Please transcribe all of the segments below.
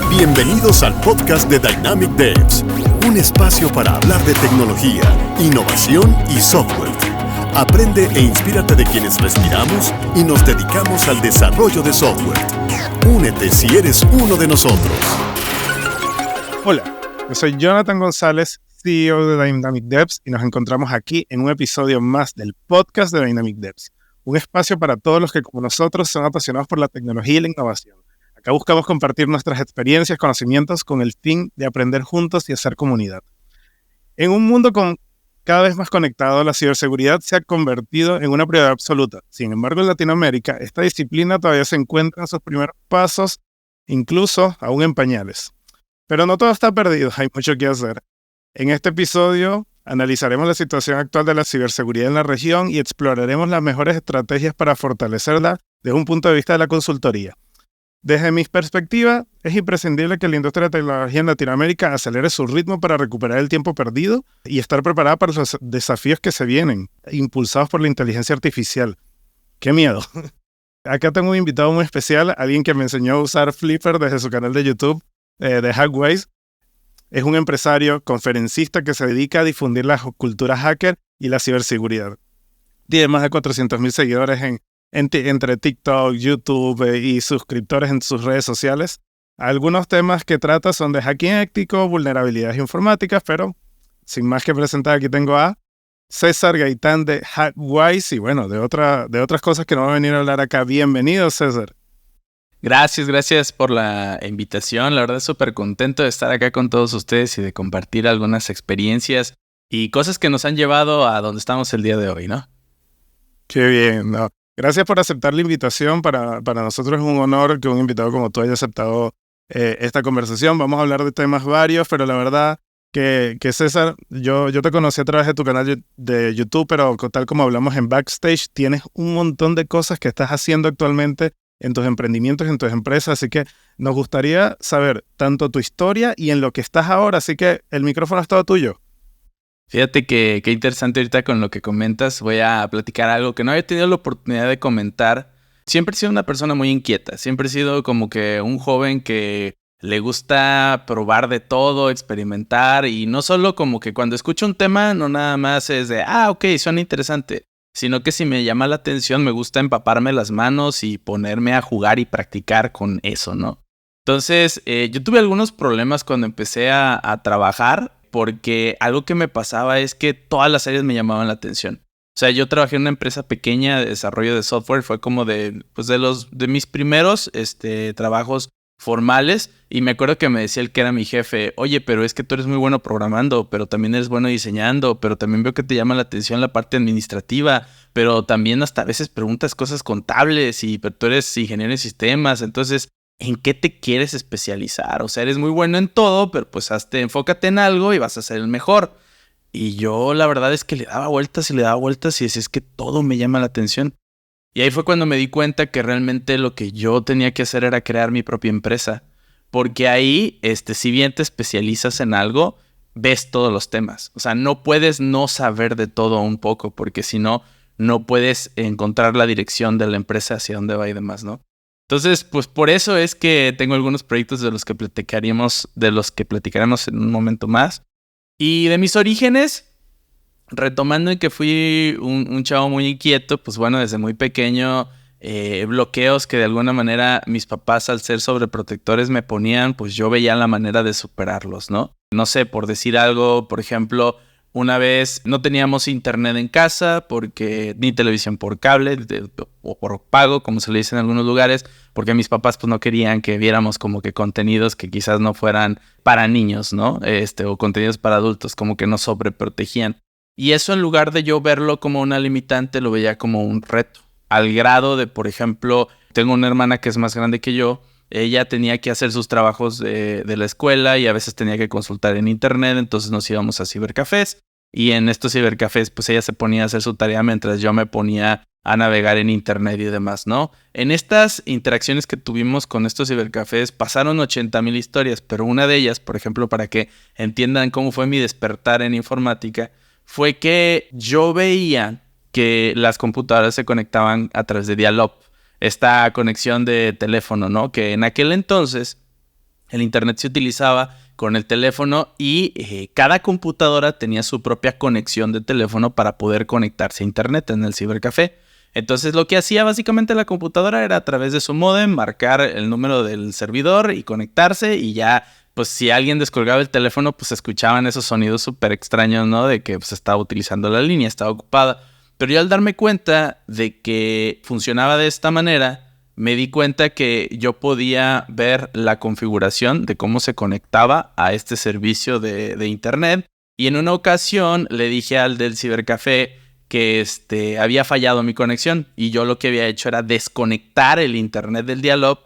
Bienvenidos al podcast de Dynamic Devs, un espacio para hablar de tecnología, innovación y software. Aprende e inspírate de quienes respiramos y nos dedicamos al desarrollo de software. Únete si eres uno de nosotros. Hola, yo soy Jonathan González, CEO de Dynamic Devs, y nos encontramos aquí en un episodio más del podcast de Dynamic Devs, un espacio para todos los que, como nosotros, son apasionados por la tecnología y la innovación. Acá buscamos compartir nuestras experiencias, conocimientos con el fin de aprender juntos y hacer comunidad. En un mundo cada vez más conectado, la ciberseguridad se ha convertido en una prioridad absoluta. Sin embargo, en Latinoamérica, esta disciplina todavía se encuentra en sus primeros pasos, incluso aún en pañales. Pero no todo está perdido, hay mucho que hacer. En este episodio analizaremos la situación actual de la ciberseguridad en la región y exploraremos las mejores estrategias para fortalecerla desde un punto de vista de la consultoría. Desde mi perspectiva, es imprescindible que la industria de tecnología en Latinoamérica acelere su ritmo para recuperar el tiempo perdido y estar preparada para los desafíos que se vienen, impulsados por la inteligencia artificial. ¡Qué miedo! Acá tengo un invitado muy especial, alguien que me enseñó a usar Flipper desde su canal de YouTube, de Hackways. Es un empresario, conferencista que se dedica a difundir la cultura hacker y la ciberseguridad. Tiene más de 400,000 seguidores entre TikTok, YouTube y suscriptores en sus redes sociales. Algunos temas que trata son de hacking ético, vulnerabilidades informáticas, pero sin más que presentar, aquí tengo a César Gaitán de Hackways y bueno, de otras cosas que nos va a venir a hablar acá. Bienvenido, César. Gracias por la invitación. La verdad, súper contento de estar acá con todos ustedes y de compartir algunas experiencias y cosas que nos han llevado a donde estamos el día de hoy, ¿no? Qué bien, ¿no? Gracias por aceptar la invitación. Para nosotros es un honor que un invitado como tú haya aceptado esta conversación. Vamos a hablar de temas varios, pero la verdad que César, yo te conocí a través de tu canal de YouTube, pero tal como hablamos en Backstage, tienes un montón de cosas que estás haciendo actualmente en tus emprendimientos, en tus empresas, así que nos gustaría saber tanto tu historia y en lo que estás ahora, así que el micrófono es todo tuyo. Fíjate que qué interesante ahorita con lo que comentas. Voy a platicar algo que no había tenido la oportunidad de comentar. Siempre he sido una persona muy inquieta, siempre he sido como que un joven que le gusta probar de todo, experimentar, y no solo como que cuando escucho un tema, no nada más es de, ok, suena interesante, sino que si me llama la atención me gusta empaparme las manos y ponerme a jugar y practicar con eso, ¿no? Entonces, yo tuve algunos problemas cuando empecé a trabajar, porque algo que me pasaba es que todas las áreas me llamaban la atención. O sea, yo trabajé en una empresa pequeña de desarrollo de software, fue como de mis primeros trabajos formales, y me acuerdo que me decía el que era mi jefe, oye, pero es que tú eres muy bueno programando, pero también eres bueno diseñando, pero también veo que te llama la atención la parte administrativa, pero también hasta a veces preguntas cosas contables, pero tú eres ingeniero en sistemas, entonces, ¿en qué te quieres especializar? O sea, eres muy bueno en todo, pero pues enfócate en algo y vas a ser el mejor. Y yo la verdad es que le daba vueltas y decía, es que todo me llama la atención. Y ahí fue cuando me di cuenta que realmente lo que yo tenía que hacer era crear mi propia empresa. Porque ahí, si bien te especializas en algo, ves todos los temas. O sea, no puedes no saber de todo un poco, porque si no, no puedes encontrar la dirección de la empresa hacia dónde va y demás, ¿no? Entonces, pues por eso es que tengo algunos proyectos de los que platicaremos en un momento más. Y de mis orígenes, retomando en que fui un chavo muy inquieto, pues bueno, desde muy pequeño, bloqueos que de alguna manera mis papás, al ser sobreprotectores, me ponían, pues yo veía la manera de superarlos, ¿no? No sé, por decir algo, por ejemplo, una vez no teníamos internet en casa, ni televisión por cable o por pago, como se le dice en algunos lugares, porque mis papás pues no querían que viéramos como que contenidos que quizás no fueran para niños, ¿no? O contenidos para adultos, como que nos sobreprotegían. Y eso, en lugar de yo verlo como una limitante, lo veía como un reto. Al grado de, por ejemplo, tengo una hermana que es más grande que yo. Ella tenía que hacer sus trabajos de la escuela y a veces tenía que consultar en internet, entonces nos íbamos a cibercafés. Y en estos cibercafés, pues ella se ponía a hacer su tarea mientras yo me ponía a navegar en internet y demás, ¿no? En estas interacciones que tuvimos con estos cibercafés pasaron 80,000 historias, pero una de ellas, por ejemplo, para que entiendan cómo fue mi despertar en informática, fue que yo veía que las computadoras se conectaban a través de dial-up. esta conexión de teléfono, ¿no? Que en aquel entonces el internet se utilizaba con el teléfono y cada computadora tenía su propia conexión de teléfono para poder conectarse a internet en el cibercafé. Entonces lo que hacía básicamente la computadora era a través de su módem marcar el número del servidor y conectarse, y ya pues si alguien descolgaba el teléfono pues escuchaban esos sonidos súper extraños, ¿no? De que pues estaba utilizando la línea, estaba ocupada. Pero yo al darme cuenta de que funcionaba de esta manera, me di cuenta que yo podía ver la configuración de cómo se conectaba a este servicio de internet. Y en una ocasión le dije al del cibercafé que había fallado mi conexión, y yo lo que había hecho era desconectar el internet del dial-up,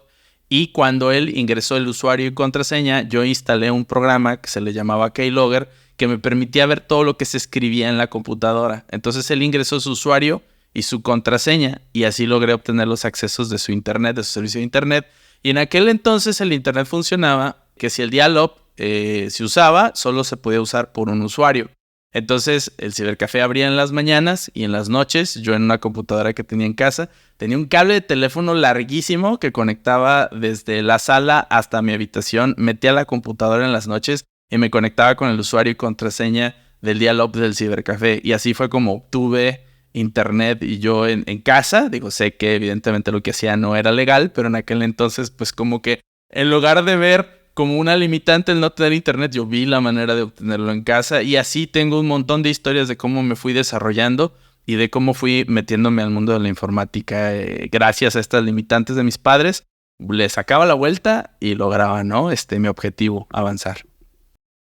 y cuando él ingresó el usuario y contraseña, yo instalé un programa que se le llamaba Keylogger, que me permitía ver todo lo que se escribía en la computadora. Entonces él ingresó su usuario y su contraseña, y así logré obtener los accesos de su internet, de su servicio de internet. Y en aquel entonces el internet funcionaba que si el dial-up se usaba, solo se podía usar por un usuario. Entonces el cibercafé abría en las mañanas, y en las noches yo en una computadora que tenía en casa tenía un cable de teléfono larguísimo que conectaba desde la sala hasta mi habitación. Metía la computadora en las noches y me conectaba con el usuario y contraseña del dial-up del cibercafé, y así fue como obtuve internet y yo en casa. Digo, sé que evidentemente lo que hacía no era legal, pero en aquel entonces pues como que en lugar de ver como una limitante el no tener internet, yo vi la manera de obtenerlo en casa, y así tengo un montón de historias de cómo me fui desarrollando y de cómo fui metiéndome al mundo de la informática gracias a estas limitantes de mis padres. Le sacaba la vuelta y lograba, ¿no? Mi objetivo, avanzar.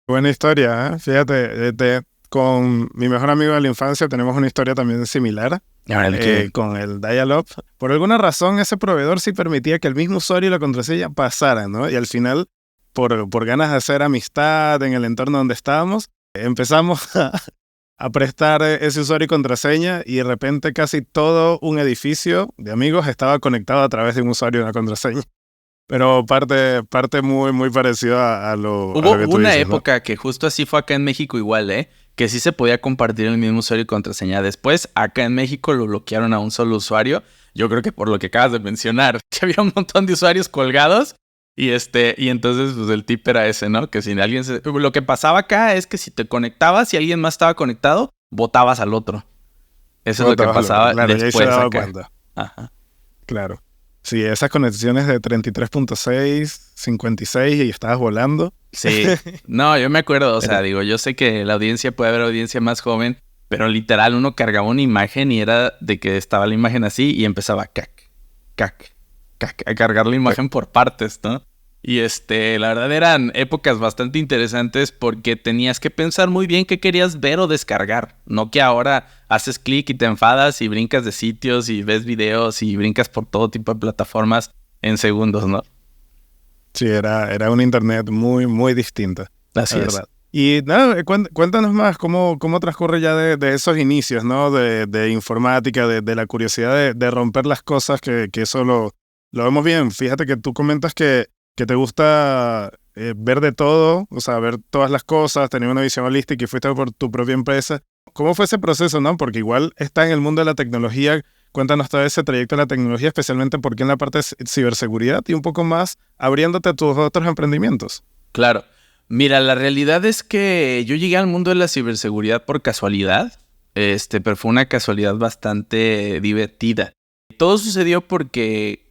Buena historia, ¿eh? Fíjate, con mi mejor amigo de la infancia tenemos una historia también similar con el dial-up. Por alguna razón ese proveedor sí permitía que el mismo usuario y la contraseña pasaran, ¿no? Y al final, por ganas de hacer amistad en el entorno donde estábamos, empezamos a prestar ese usuario y contraseña, y de repente casi todo un edificio de amigos estaba conectado a través de un usuario y una contraseña. Pero parte muy, muy parecida a lo que tú Hubo una dices, época, ¿no? que justo así fue acá en México igual, que sí se podía compartir el mismo usuario y contraseña. Después, acá en México lo bloquearon a un solo usuario. Yo creo que por lo que acabas de mencionar, que había un montón de usuarios colgados. Y entonces pues el tip era ese, ¿no? Que si alguien lo que pasaba acá es que si te conectabas y alguien más estaba conectado, votabas al otro. Eso es lo que pasaba claro, después y ahí se daba acá. cuenta. Ajá. Claro. Sí, esas conexiones de 33.6, 56 y estabas volando. Sí. No, yo me acuerdo, o sea, digo, yo sé que la audiencia puede haber audiencia más joven, pero literal uno cargaba una imagen y era de que estaba la imagen así y empezaba cac, cac, cac, a cargar la imagen por partes, ¿no? Y la verdad eran épocas bastante interesantes porque tenías que pensar muy bien qué querías ver o descargar. No que ahora haces clic y te enfadas y brincas de sitios y ves videos y brincas por todo tipo de plataformas en segundos, ¿no? Sí, era un internet muy, muy distinta. Así es. Verdad. Y nada, cuéntanos más cómo transcurre ya de esos inicios, ¿no? De informática, de la curiosidad de romper las cosas, que eso lo vemos bien. Fíjate que tú comentas que te gusta ver de todo, o sea, ver todas las cosas, tener una visión holística, y fuiste por tu propia empresa. ¿Cómo fue ese proceso, no? Porque igual está en el mundo de la tecnología. Cuéntanos todo ese trayecto de la tecnología, especialmente porque en la parte de ciberseguridad, y un poco más abriéndote a tus otros emprendimientos. Claro. Mira, la realidad es que yo llegué al mundo de la ciberseguridad por casualidad, pero fue una casualidad bastante divertida. Todo sucedió porque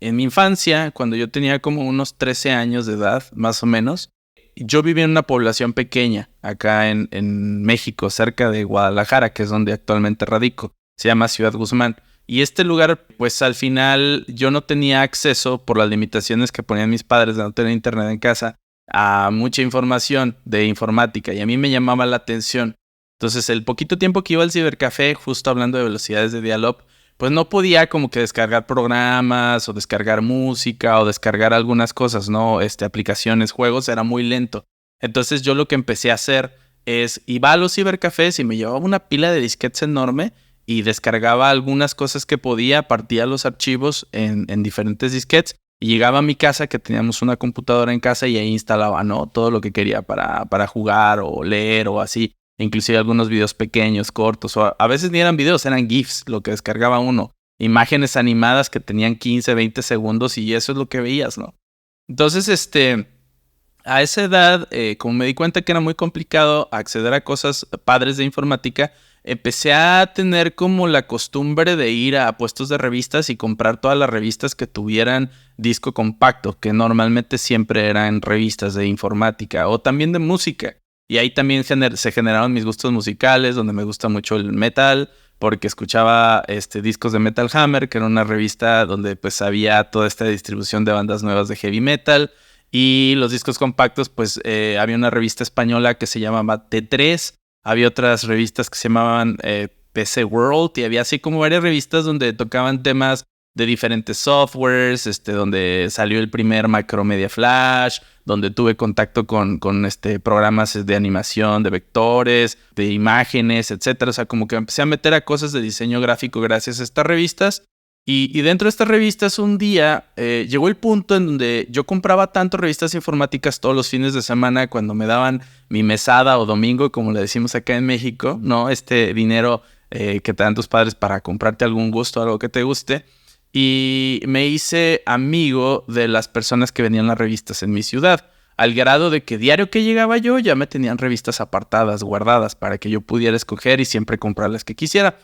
en mi infancia, cuando yo tenía como unos 13 años de edad, más o menos, yo vivía en una población pequeña, acá en México, cerca de Guadalajara, que es donde actualmente radico. Se llama Ciudad Guzmán. Y este lugar, pues al final yo no tenía acceso, por las limitaciones que ponían mis padres de no tener internet en casa, a mucha información de informática, y a mí me llamaba la atención. Entonces, el poquito tiempo que iba al cibercafé, justo hablando de velocidades de dial-up, pues no podía como que descargar programas o descargar música o descargar algunas cosas, ¿no? Aplicaciones, juegos, era muy lento. Entonces yo lo que empecé a hacer es, iba a los cibercafés y me llevaba una pila de disquetes enorme y descargaba algunas cosas que podía, partía los archivos en diferentes disquetes y llegaba a mi casa, que teníamos una computadora en casa, y ahí instalaba, ¿no? Todo lo que quería para jugar o leer o así. Inclusive algunos videos pequeños, cortos, o a veces ni eran videos, eran GIFs, lo que descargaba uno. imágenes animadas que tenían 15, 20 segundos y eso es lo que veías, ¿no? Entonces, a esa edad, como me di cuenta que era muy complicado acceder a cosas padres de informática, empecé a tener como la costumbre de ir a puestos de revistas y comprar todas las revistas que tuvieran disco compacto, que normalmente siempre eran revistas de informática o también de música. Y ahí también se generaron mis gustos musicales, donde me gusta mucho el metal, porque escuchaba discos de Metal Hammer, que era una revista donde pues había toda esta distribución de bandas nuevas de heavy metal. Y los discos compactos, pues había una revista española que se llamaba T3, había otras revistas que se llamaban PC World, y había así como varias revistas donde tocaban temas de diferentes softwares, donde salió el primer Macromedia Flash, donde tuve contacto con programas de animación, de vectores, de imágenes, etcétera. O sea, como que empecé a meter a cosas de diseño gráfico gracias a estas revistas. Y dentro de estas revistas un día llegó el punto en donde yo compraba tanto revistas informáticas todos los fines de semana cuando me daban mi mesada o domingo, como le decimos acá en México, ¿no? Dinero que te dan tus padres para comprarte algún gusto, algo que te guste. Y me hice amigo de las personas que vendían las revistas en mi ciudad, al grado de que diario que llegaba yo ya me tenían revistas apartadas, guardadas, para que yo pudiera escoger y siempre comprar las que quisiera.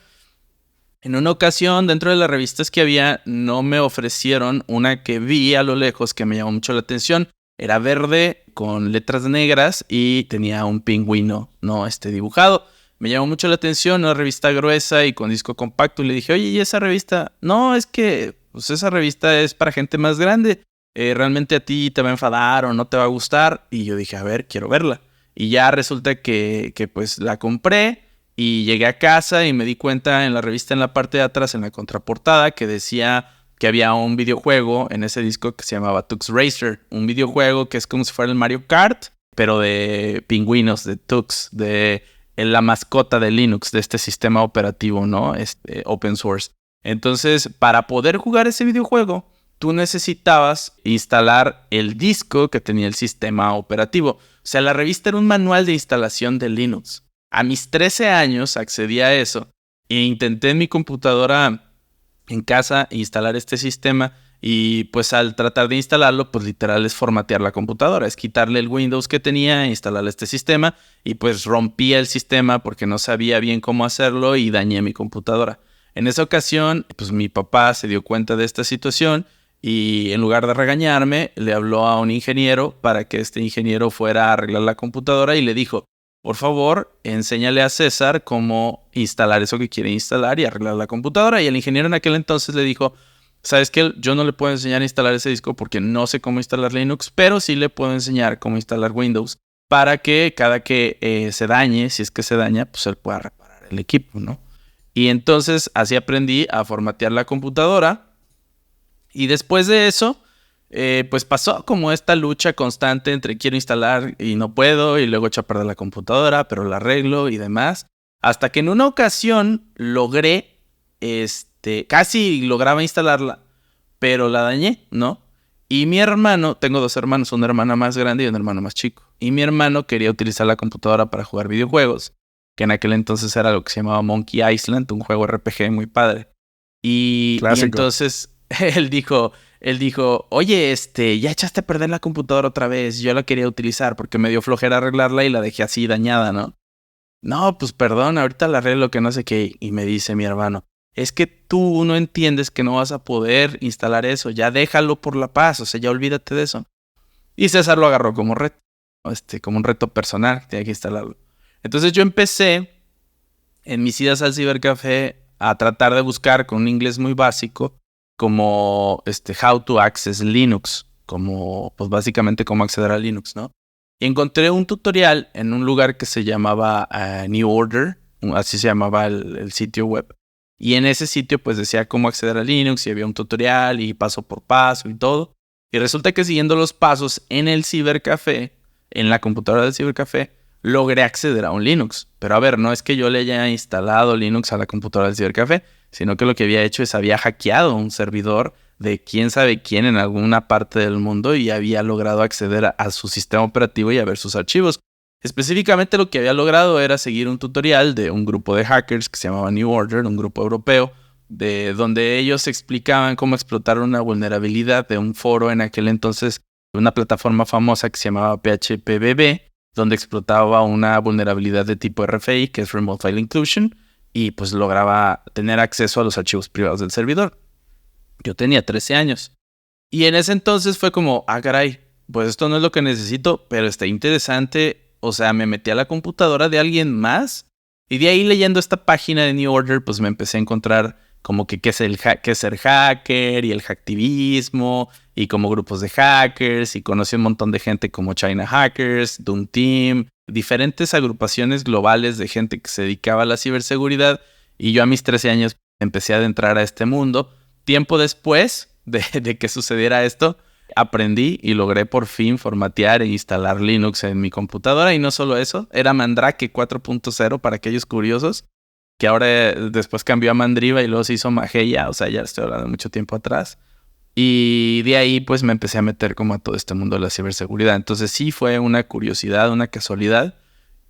En una ocasión, dentro de las revistas que había, no me ofrecieron una que vi a lo lejos que me llamó mucho la atención. Era verde con letras negras y tenía un pingüino, ¿no? Dibujado. Me llamó mucho la atención, una revista gruesa y con disco compacto. Y le dije, oye, ¿y esa revista? No, es que pues esa revista es para gente más grande. Realmente a ti te va a enfadar o no te va a gustar. Y yo dije, a ver, quiero verla. Y ya resulta que pues la compré. Y llegué a casa y me di cuenta en la revista en la parte de atrás, en la contraportada, que decía que había un videojuego en ese disco que se llamaba Tux Racer. Un videojuego que es como si fuera el Mario Kart, pero de pingüinos, de Tux, de la mascota de Linux, de este sistema operativo, ¿no? Open source. Entonces, para poder jugar ese videojuego, tú necesitabas instalar el disco que tenía el sistema operativo. O sea, la revista era un manual de instalación de Linux. A mis 13 años accedí a eso e intenté en mi computadora en casa instalar este sistema y pues al tratar de instalarlo, pues literal es formatear la computadora, es quitarle el Windows que tenía e instalarle este sistema y pues rompía el sistema porque no sabía bien cómo hacerlo y dañé mi computadora. En esa ocasión, pues mi papá se dio cuenta de esta situación y en lugar de regañarme, le habló a un ingeniero para que este ingeniero fuera a arreglar la computadora y le dijo, por favor, enséñale a César cómo instalar eso que quiere instalar y arreglar la computadora. Y el ingeniero en aquel entonces le dijo, ¿sabes qué? Yo no le puedo enseñar a instalar ese disco porque no sé cómo instalar Linux, pero sí le puedo enseñar cómo instalar Windows para que cada que se dañe, si es que se daña, pues él pueda reparar el equipo, ¿no? Y entonces así aprendí a formatear la computadora. Y después de eso, pues pasó como esta lucha constante entre quiero instalar y no puedo, y luego echo a perder la computadora, pero la arreglo y demás. Hasta que en una ocasión logré, casi lograba instalarla, pero la dañé, ¿no? Y mi hermano, tengo dos hermanos, una hermana más grande y un hermano más chico. Y mi hermano quería utilizar la computadora para jugar videojuegos, que en aquel entonces era lo que se llamaba Monkey Island, un juego RPG muy padre. Y entonces él dijo, oye, ya echaste a perder la computadora otra vez. Yo la quería utilizar porque me dio flojera arreglarla y la dejé así dañada, ¿no? No, pues perdón, ahorita la arreglo que no sé qué. Y me dice mi hermano, es que tú no entiendes que no vas a poder instalar eso. Ya déjalo por la paz, o sea, ya olvídate de eso. Y César lo agarró como reto, como un reto personal, tenía que instalarlo. Entonces yo empecé en mis idas al cibercafé a tratar de buscar con un inglés muy básico como how to access Linux, como pues básicamente cómo acceder a Linux, ¿no? Y encontré un tutorial en un lugar que se llamaba New Order, así se llamaba el sitio web. Y en ese sitio pues decía cómo acceder a Linux y había un tutorial y paso por paso y todo. Y resulta que siguiendo los pasos en el cibercafé, en la computadora del cibercafé, logré acceder a un Linux. Pero a ver, no es que yo le haya instalado Linux a la computadora del cibercafé, sino que lo que había hecho es había hackeado un servidor de quién sabe quién en alguna parte del mundo y había logrado acceder a su sistema operativo y a ver sus archivos. Específicamente lo que había logrado era seguir un tutorial de un grupo de hackers que se llamaba New Order, un grupo europeo, de donde ellos explicaban cómo explotar una vulnerabilidad de un foro en aquel entonces, una plataforma famosa que se llamaba PHPBB, donde explotaba una vulnerabilidad de tipo RFI, que es Remote File Inclusion, y pues lograba tener acceso a los archivos privados del servidor. Yo tenía 13 años. Y en ese entonces fue como, caray, pues esto no es lo que necesito, pero está interesante. O sea, me metí a la computadora de alguien más, y de ahí leyendo esta página de New Order, pues me empecé a encontrar como que qué es ser hacker y el hacktivismo y como grupos de hackers, y conocí un montón de gente como China Hackers, Doom Team, diferentes agrupaciones globales de gente que se dedicaba a la ciberseguridad, y yo a mis 13 años empecé a adentrar a este mundo. Tiempo después de que sucediera esto, aprendí y logré por fin formatear e instalar Linux en mi computadora, y no solo eso, era Mandrake 4.0 para aquellos curiosos, que ahora después cambió a Mandriva y luego se hizo Mageia, o sea, ya estoy hablando de mucho tiempo atrás. Y de ahí pues me empecé a meter como a todo este mundo de la ciberseguridad. Entonces sí fue una curiosidad, una casualidad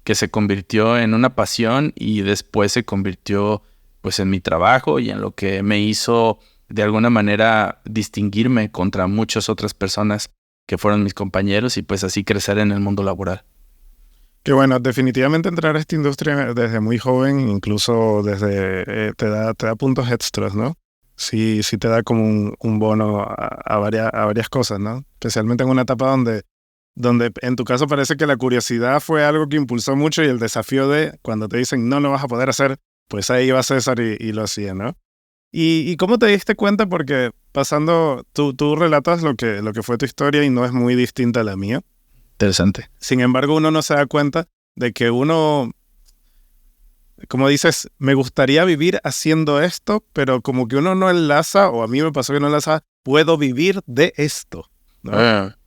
que se convirtió en una pasión, y después se convirtió pues en mi trabajo y en lo que me hizo de alguna manera distinguirme contra muchas otras personas que fueron mis compañeros, y pues así crecer en el mundo laboral. Que bueno, definitivamente entrar a esta industria desde muy joven, incluso desde te da puntos extras, ¿no? Sí, sí te da como un bono a varias cosas, ¿no? Especialmente en una etapa donde en tu caso parece que la curiosidad fue algo que impulsó mucho, y el desafío de cuando te dicen no lo vas a poder hacer, pues ahí iba César y lo hacía, ¿no? ¿Y cómo te diste cuenta? Porque pasando, tú relatas lo que fue tu historia y no es muy distinta a la mía. Interesante. Sin embargo, uno no se da cuenta de que uno, como dices, me gustaría vivir haciendo esto, pero como que uno no enlaza, o a mí me pasó que no enlaza, puedo vivir de esto, ¿no?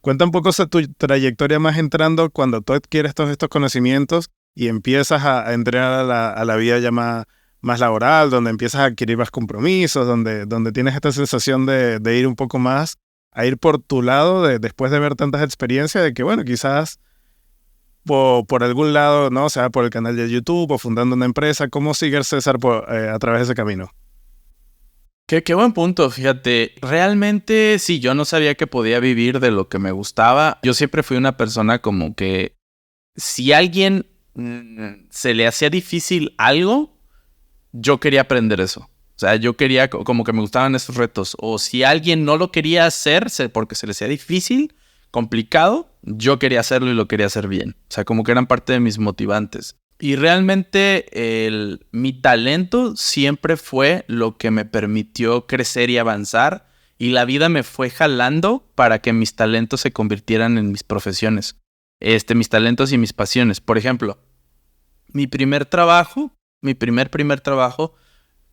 Cuenta un poco tu trayectoria más entrando cuando tú adquieres todos estos conocimientos y empiezas a entrar a la vida ya más laboral, donde empiezas a adquirir más compromisos, donde tienes esta sensación de ir un poco más, a ir por tu lado después de ver tantas experiencias, de que bueno, quizás por algún lado, ¿no? O sea, por el canal de YouTube o fundando una empresa. ¿Cómo sigue César a través de ese camino? Qué buen punto, fíjate. Realmente sí, yo no sabía que podía vivir de lo que me gustaba. Yo siempre fui una persona como que si a alguien se le hacía difícil algo, yo quería aprender eso. O sea, yo quería como que me gustaban esos retos. O si alguien no lo quería hacer porque se le hacía difícil, complicado, yo quería hacerlo y lo quería hacer bien. O sea, como que eran parte de mis motivantes. Y realmente mi talento siempre fue lo que me permitió crecer y avanzar. Y la vida me fue jalando para que mis talentos se convirtieran en mis profesiones. Mis talentos y mis pasiones. Por ejemplo, mi primer trabajo,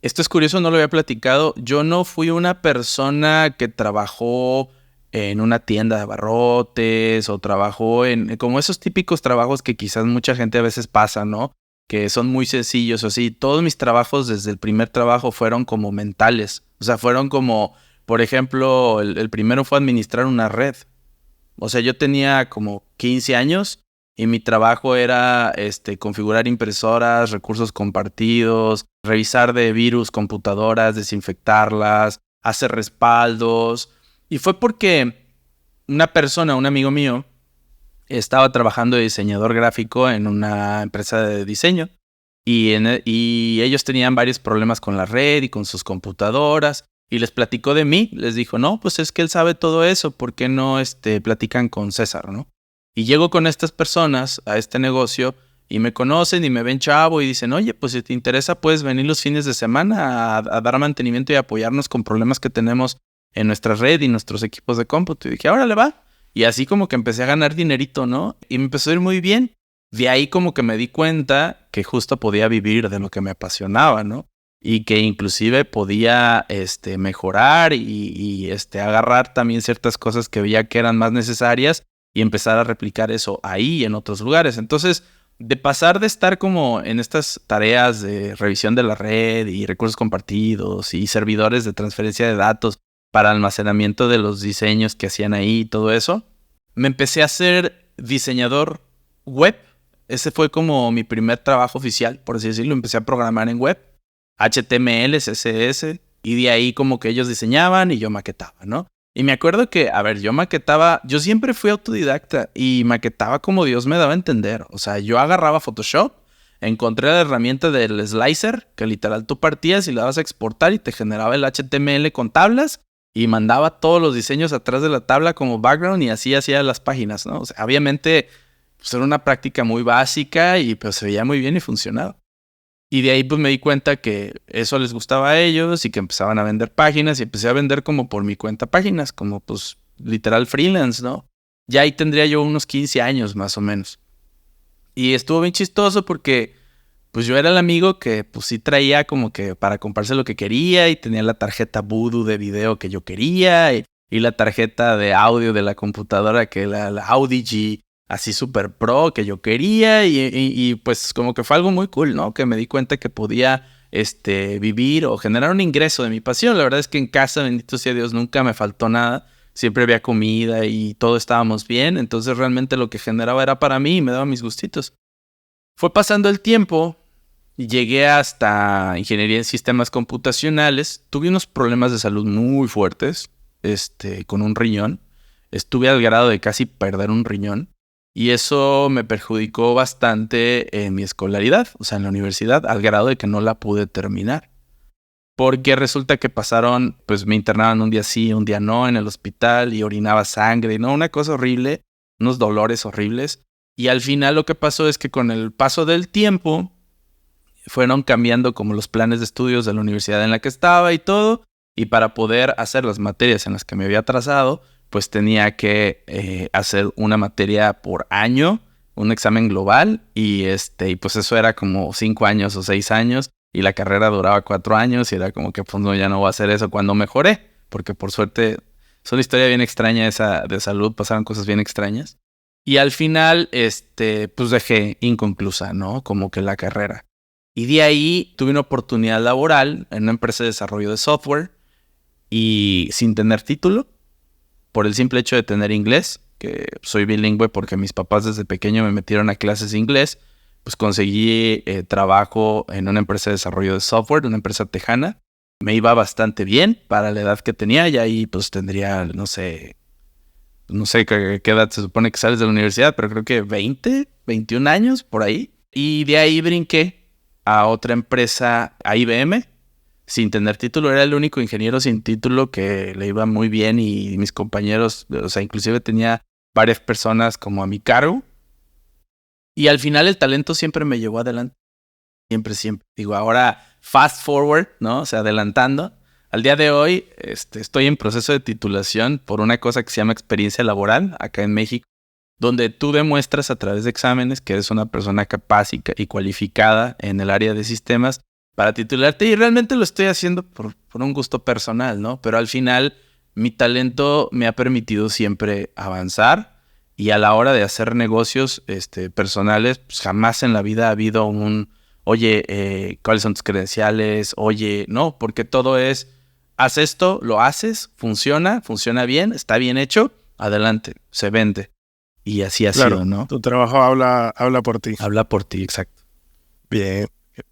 esto es curioso, no lo había platicado. Yo no fui una persona que trabajó en una tienda de abarrotes o trabajó en como esos típicos trabajos que quizás mucha gente a veces pasa, ¿no? Que son muy sencillos o así. Todos mis trabajos desde el primer trabajo fueron como mentales. O sea, fueron como, por ejemplo, el primero fue administrar una red. O sea, yo tenía como 15 años y mi trabajo era configurar impresoras, recursos compartidos, revisar de virus computadoras, desinfectarlas, hacer respaldos. Y fue porque un amigo mío, estaba trabajando de diseñador gráfico en una empresa de diseño y ellos tenían varios problemas con la red y con sus computadoras. Y les platicó de mí, les dijo, no, pues es que él sabe todo eso, ¿por qué no platican con César, no? Y llego con estas personas a este negocio y me conocen y me ven chavo y dicen, oye, pues si te interesa puedes venir los fines de semana a dar mantenimiento y apoyarnos con problemas que tenemos en nuestra red y nuestros equipos de cómputo. Y dije, órale, va. Y así como que empecé a ganar dinerito, ¿no? Y me empezó a ir muy bien. De ahí como que me di cuenta que justo podía vivir de lo que me apasionaba, ¿no? Y que inclusive podía mejorar y agarrar también ciertas cosas que veía que eran más necesarias y empezar a replicar eso ahí y en otros lugares. Entonces, de pasar de estar como en estas tareas de revisión de la red y recursos compartidos y servidores de transferencia de datos para almacenamiento de los diseños que hacían ahí y todo eso, me empecé a ser diseñador web. Ese fue como mi primer trabajo oficial, por así decirlo. Empecé a programar en web. HTML, CSS, Y de ahí como que ellos diseñaban y yo maquetaba, ¿no? Y me acuerdo que, a ver, yo siempre fui autodidacta y maquetaba como Dios me daba a entender. O sea, yo agarraba Photoshop, encontré la herramienta del slicer, que literal tú partías y la vas a exportar y te generaba el HTML con tablas y mandaba todos los diseños atrás de la tabla como background y así hacía las páginas, ¿no? O sea, obviamente pues era una práctica muy básica y pues se veía muy bien y funcionaba. Y de ahí pues me di cuenta que eso les gustaba a ellos y que empezaban a vender páginas y empecé a vender como por mi cuenta páginas, como pues literal freelance, ¿no? Ya ahí tendría yo unos 15 años más o menos. Y estuvo bien chistoso porque pues yo era el amigo que pues sí traía como que para comprarse lo que quería y tenía la tarjeta Voodoo de video que yo quería y la tarjeta de audio de la computadora que la Audigy así super pro que yo quería y pues como que fue algo muy cool, ¿no? Que me di cuenta que podía vivir o generar un ingreso de mi pasión. La verdad es que en casa, bendito sea Dios, nunca me faltó nada. Siempre había comida y todo estábamos bien. Entonces realmente lo que generaba era para mí y me daba mis gustitos. Fue pasando el tiempo y llegué hasta ingeniería en sistemas computacionales. Tuve unos problemas de salud muy fuertes, con un riñón. Estuve al grado de casi perder un riñón. Y eso me perjudicó bastante en mi escolaridad, o sea, en la universidad, al grado de que no la pude terminar. Porque resulta que pasaron, pues me internaban un día sí, un día no en el hospital y orinaba sangre, ¿no? Una cosa horrible, unos dolores horribles. Y al final lo que pasó es que con el paso del tiempo fueron cambiando como los planes de estudios de la universidad en la que estaba y todo. Y para poder hacer las materias en las que me había atrasado, pues tenía que hacer una materia por año, un examen global, y pues eso era como 5 años o 6 años, y la carrera duraba 4 años, y era como que pues no, ya no voy a hacer eso cuando mejoré, porque por suerte es una historia bien extraña esa de salud, pasaron cosas bien extrañas. Y al final, pues dejé inconclusa, ¿no? Como que la carrera. Y de ahí tuve una oportunidad laboral en una empresa de desarrollo de software, y sin tener título, por el simple hecho de tener inglés, que soy bilingüe porque mis papás desde pequeño me metieron a clases de inglés, pues conseguí trabajo en una empresa de desarrollo de software, una empresa tejana. Me iba bastante bien para la edad que tenía y ahí pues tendría, no sé qué edad se supone que sales de la universidad, pero creo que 20, 21 años por ahí. Y de ahí brinqué a otra empresa, a IBM, sin tener título. Era el único ingeniero sin título que le iba muy bien y mis compañeros, o sea, inclusive tenía varias personas como a mi cargo. Y al final el talento siempre me llevó adelante. Siempre. Digo, ahora fast forward, ¿no? O sea, adelantando. Al día de hoy estoy en proceso de titulación por una cosa que se llama experiencia laboral acá en México, donde tú demuestras a través de exámenes que eres una persona capaz y cualificada en el área de sistemas para titularte, y realmente lo estoy haciendo por un gusto personal, ¿no? Pero al final mi talento me ha permitido siempre avanzar y a la hora de hacer negocios personales, pues jamás en la vida ha habido oye, ¿cuáles son tus credenciales? Oye, no, porque todo es, haz esto, lo haces, funciona bien, está bien hecho, adelante, se vende. Y así ha sido, ¿no? Tu trabajo habla por ti. Habla por ti, exacto. Bien.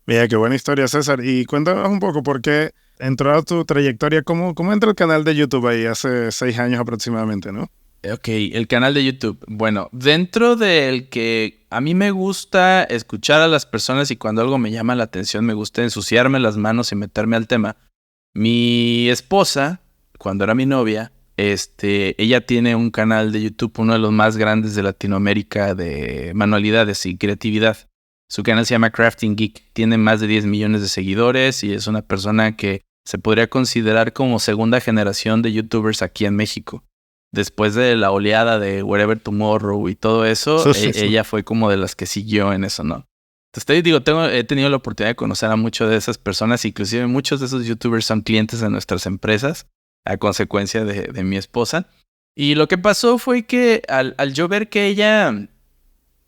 Mira, qué buena historia, César. Y cuéntanos un poco por qué entró a tu trayectoria, ¿cómo entró el canal de YouTube ahí hace 6 años aproximadamente, ¿no? Ok, el canal de YouTube. Bueno, dentro del que a mí me gusta escuchar a las personas y cuando algo me llama la atención me gusta ensuciarme las manos y meterme al tema. Mi esposa, cuando era mi novia, ella tiene un canal de YouTube, uno de los más grandes de Latinoamérica de manualidades y creatividad. Su canal se llama Crafting Geek, tiene más de 10 millones de seguidores y es una persona que se podría considerar como segunda generación de YouTubers aquí en México. Después de la oleada de Wherever Tomorrow y todo eso, ella fue como de las que siguió en eso, ¿no? Entonces te digo, he tenido la oportunidad de conocer a muchas de esas personas, inclusive muchos de esos YouTubers son clientes de nuestras empresas a consecuencia de mi esposa. Y lo que pasó fue que al yo ver que ella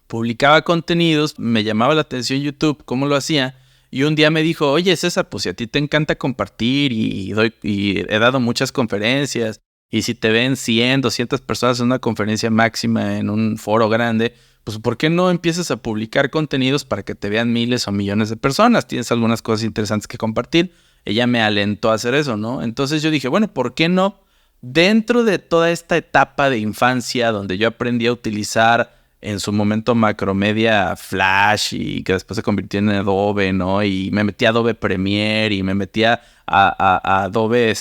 publicaba contenidos, me llamaba la atención YouTube, cómo lo hacía, y un día me dijo, oye César, pues si a ti te encanta compartir y he dado muchas conferencias, y si te ven 100, 200 personas en una conferencia máxima en un foro grande, pues ¿por qué no empiezas a publicar contenidos para que te vean miles o millones de personas? Tienes algunas cosas interesantes que compartir. ella me alentó a hacer eso, ¿no? Entonces yo dije, bueno, ¿por qué no? Dentro de toda esta etapa de infancia donde yo aprendí a utilizar en su momento Macromedia Flash y que después se convirtió en Adobe, ¿no? Y me metí a Adobe Premiere y me metí a Adobe,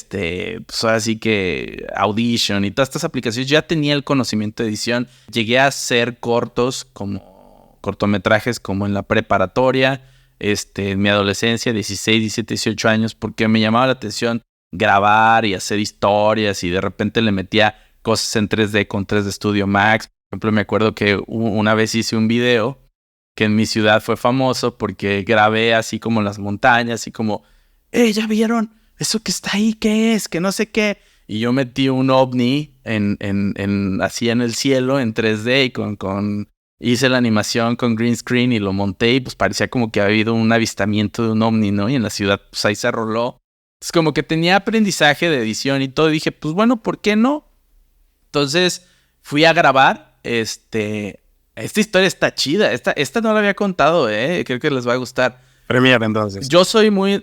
pues ahora sí que Audition y todas estas aplicaciones. Yo ya tenía el conocimiento de edición. Llegué a hacer cortometrajes como en la preparatoria, en mi adolescencia, 16, 17, 18 años, porque me llamaba la atención grabar y hacer historias y de repente le metía cosas en 3D con 3D Studio Max. Por ejemplo, me acuerdo que una vez hice un video que en mi ciudad fue famoso porque grabé así como las montañas y como, ¿ya vieron? ¿Eso que está ahí qué es? Que no sé qué. Y yo metí un ovni así en el cielo en 3D y hice la animación con green screen y lo monté y pues parecía como que había habido un avistamiento de un ovni, ¿no? Y en la ciudad pues ahí se roló. Es como que tenía aprendizaje de edición y todo. Y dije, pues bueno, ¿por qué no? Entonces fui a grabar. Esta historia está chida. Esta no la había contado, creo que les va a gustar. Premiere, entonces. Yo soy muy...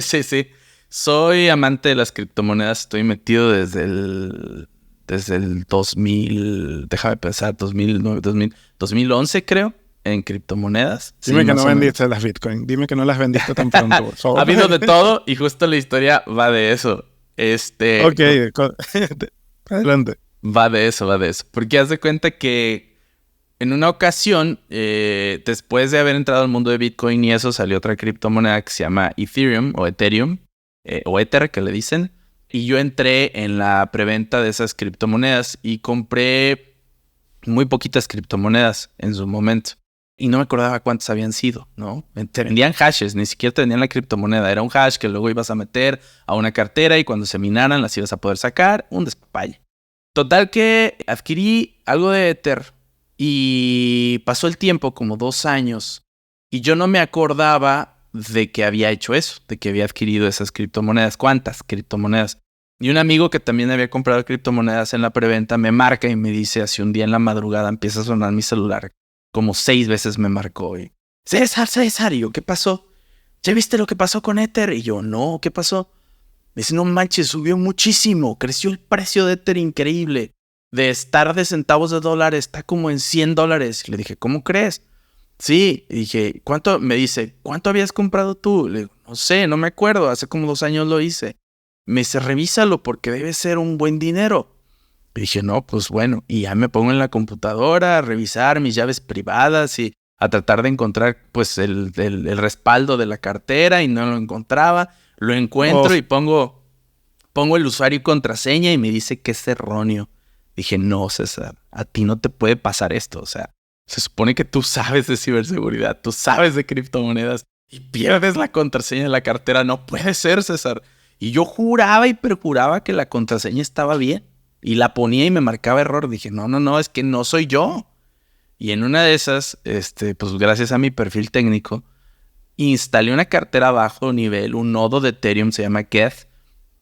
sí. Soy amante de las criptomonedas. Estoy metido desde el 2000... Déjame pensar, 2011 creo, en criptomonedas. Dime sí, que no vendiste las Bitcoin. Dime que no las vendiste tan pronto, por favor. Ha habido de todo y justo la historia va de eso. Ok, adelante. Va de eso. Porque haz de cuenta que en una ocasión, después de haber entrado al mundo de Bitcoin y eso, salió otra criptomoneda que se llama Ethereum o Ethereum, o Ether, que le dicen. Y yo entré en la preventa de esas criptomonedas y compré muy poquitas criptomonedas en su momento. Y no me acordaba cuántas habían sido, ¿no? Te vendían hashes, ni siquiera te vendían la criptomoneda. Era un hash que luego ibas a meter a una cartera y cuando se minaran las ibas a poder sacar. Un despapalle. Total que adquirí algo de Ether y pasó el tiempo, como 2 años, y yo no me acordaba de que había hecho eso, de que había adquirido esas criptomonedas. ¿Cuántas criptomonedas? Y un amigo que también había comprado criptomonedas en la preventa me marca y me dice, así un día en la madrugada empieza a sonar mi celular. Como 6 veces me marcó y... César, y yo, ¿qué pasó? ¿Ya viste lo que pasó con Ether? Y yo, no, ¿qué pasó? Me dice, no manches, subió muchísimo, creció el precio de Ether increíble. De estar de centavos de dólar está como en $100. Y le dije, ¿cómo crees? Sí, y dije, ¿cuánto? Me dice, ¿cuánto habías comprado tú? Le digo, no sé, no me acuerdo, hace como 2 años lo hice. Me dice, revísalo porque debe ser un buen dinero. Y dije, no, pues bueno, y ya me pongo en la computadora a revisar mis llaves privadas y a tratar de encontrar pues el respaldo de la cartera y no lo encontraba. Lo encuentro y pongo el usuario y contraseña y me dice que es erróneo. Dije, no, César, a ti no te puede pasar esto. O sea, se supone que tú sabes de ciberseguridad, tú sabes de criptomonedas y pierdes la contraseña de la cartera. No puede ser, César. Y yo juraba y perjuraba que la contraseña estaba bien. Y la ponía y me marcaba error. Dije, no, es que no soy yo. Y en una de esas, pues gracias a mi perfil técnico, instalé una cartera a bajo nivel, un nodo de Ethereum, se llama Geth,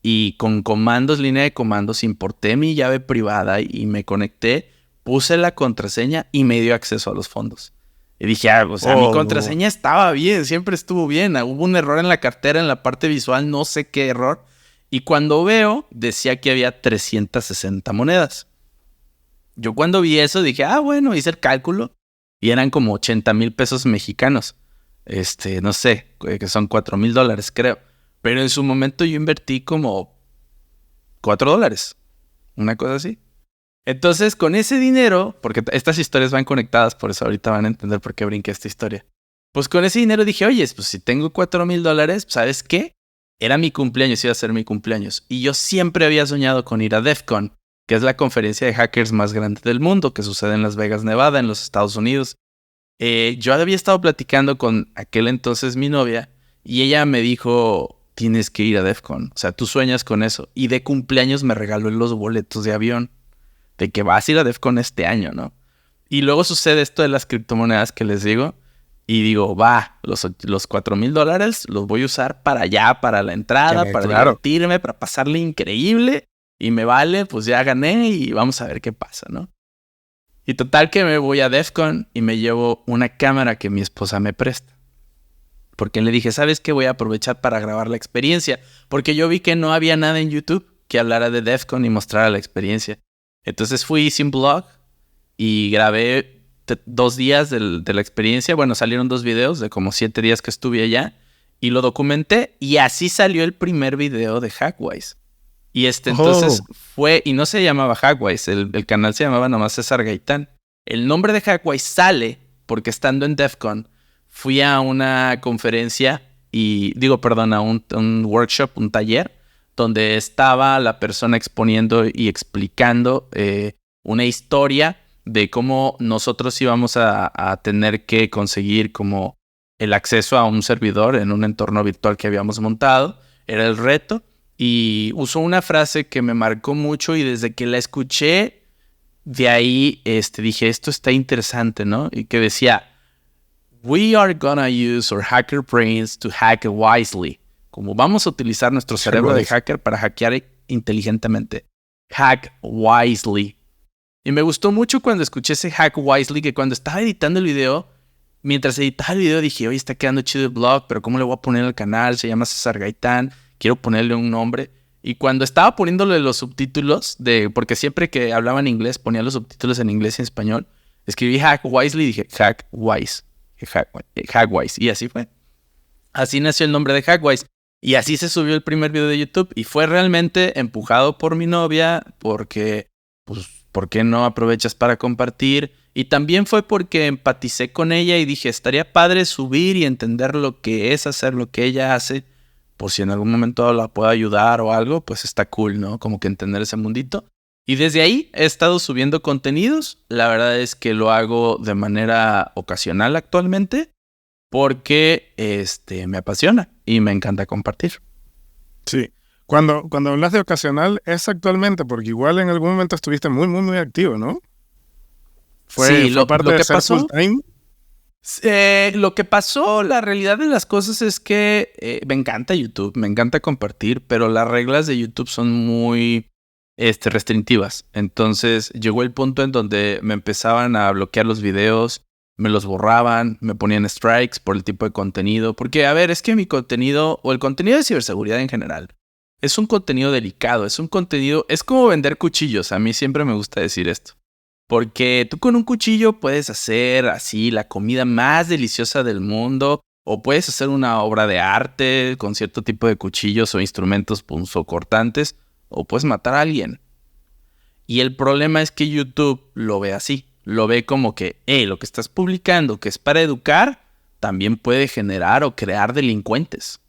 y con comandos, línea de comandos, importé mi llave privada y me conecté, puse la contraseña y me dio acceso a los fondos. Y dije, mi contraseña estaba bien, siempre estuvo bien. Hubo un error en la cartera, en la parte visual, no sé qué error. Y cuando veo, decía que había 360 monedas. Yo cuando vi eso dije, bueno, hice el cálculo y eran como 80,000 pesos mexicanos. No sé, que son $4,000, creo. Pero en su momento yo invertí como $4, una cosa así. Entonces, con ese dinero, porque estas historias van conectadas, por eso ahorita van a entender por qué brinqué esta historia. Pues con ese dinero dije, oye, pues si tengo $4,000, ¿sabes qué? Era mi cumpleaños, iba a ser mi cumpleaños. Y yo siempre había soñado con ir a DEF CON, que es la conferencia de hackers más grande del mundo, que sucede en Las Vegas, Nevada, en los Estados Unidos. Yo había estado platicando con aquel entonces mi novia y ella me dijo, tienes que ir a DEF CON. O sea, tú sueñas con eso. Y de cumpleaños me regaló los boletos de avión. De que vas a ir a DEF CON este año, ¿no? Y luego sucede esto de las criptomonedas que les digo. Y digo, los $4,000 los voy a usar para allá, para la entrada, para divertirme, para pasarle increíble. Y me vale, pues ya gané y vamos a ver qué pasa, ¿no? Y total que me voy a DEF CON y me llevo una cámara que mi esposa me presta. Porque le dije, ¿sabes qué? Voy a aprovechar para grabar la experiencia. Porque yo vi que no había nada en YouTube que hablara de DEF CON y mostrara la experiencia. Entonces fui sin blog y grabé 2 días de la experiencia. Bueno, salieron 2 videos de como 7 días que estuve allá. Y lo documenté y así salió el primer video de Hackwise. Y entonces fue, y no se llamaba Hackwise, el canal se llamaba nomás César Gaitán. El nombre de Hackwise sale porque estando en DEF CON fui a una conferencia a un workshop, un taller, donde estaba la persona exponiendo y explicando una historia de cómo nosotros íbamos a tener que conseguir como el acceso a un servidor en un entorno virtual que habíamos montado. Era el reto. Y usó una frase que me marcó mucho y desde que la escuché, de ahí dije, esto está interesante, ¿no? Y que decía, we are gonna use our hacker brains to hack wisely. Como vamos a utilizar nuestro cerebro de hacker para hackear inteligentemente. Hack wisely. Y me gustó mucho cuando escuché ese hack wisely, que cuando estaba editando el video, mientras editaba el video dije, oye, está quedando chido el blog, pero ¿cómo le voy a poner al canal? Se llama César Gaitán. Quiero ponerle un nombre. Y cuando estaba poniéndole los subtítulos, porque siempre que hablaba en inglés, ponía los subtítulos en inglés y en español, escribí Hack Wisely y dije Hackwise. Hackwise. Y así fue. Así nació el nombre de Hackwise. Y así se subió el primer video de YouTube. Y fue realmente empujado por mi novia, porque, pues, ¿por qué no aprovechas para compartir? Y también fue porque empaticé con ella y dije, estaría padre subir y entender lo que es hacer lo que ella hace. Por si en algún momento la puedo ayudar o algo, pues está cool, ¿no? Como que entender ese mundito. Y desde ahí he estado subiendo contenidos. La verdad es que lo hago de manera ocasional actualmente porque me apasiona y me encanta compartir. Sí. Cuando hablas de ocasional, es actualmente, porque igual en algún momento estuviste muy, muy, muy activo, ¿no? ¿Fue parte de ser full time? Lo que pasó, la realidad de las cosas es que me encanta YouTube, me encanta compartir, pero las reglas de YouTube son muy restrictivas. Entonces llegó el punto en donde me empezaban a bloquear los videos, me los borraban, me ponían strikes por el tipo de contenido. Porque, a ver, es que mi contenido, o el contenido de ciberseguridad en general, es un contenido delicado, es como vender cuchillos. A mí siempre me gusta decir esto. Porque tú con un cuchillo puedes hacer así la comida más deliciosa del mundo, o puedes hacer una obra de arte con cierto tipo de cuchillos o instrumentos punzocortantes, o puedes matar a alguien. Y el problema es que YouTube lo ve así, lo ve como que, lo que estás publicando, que es para educar, también puede generar o crear delincuentes.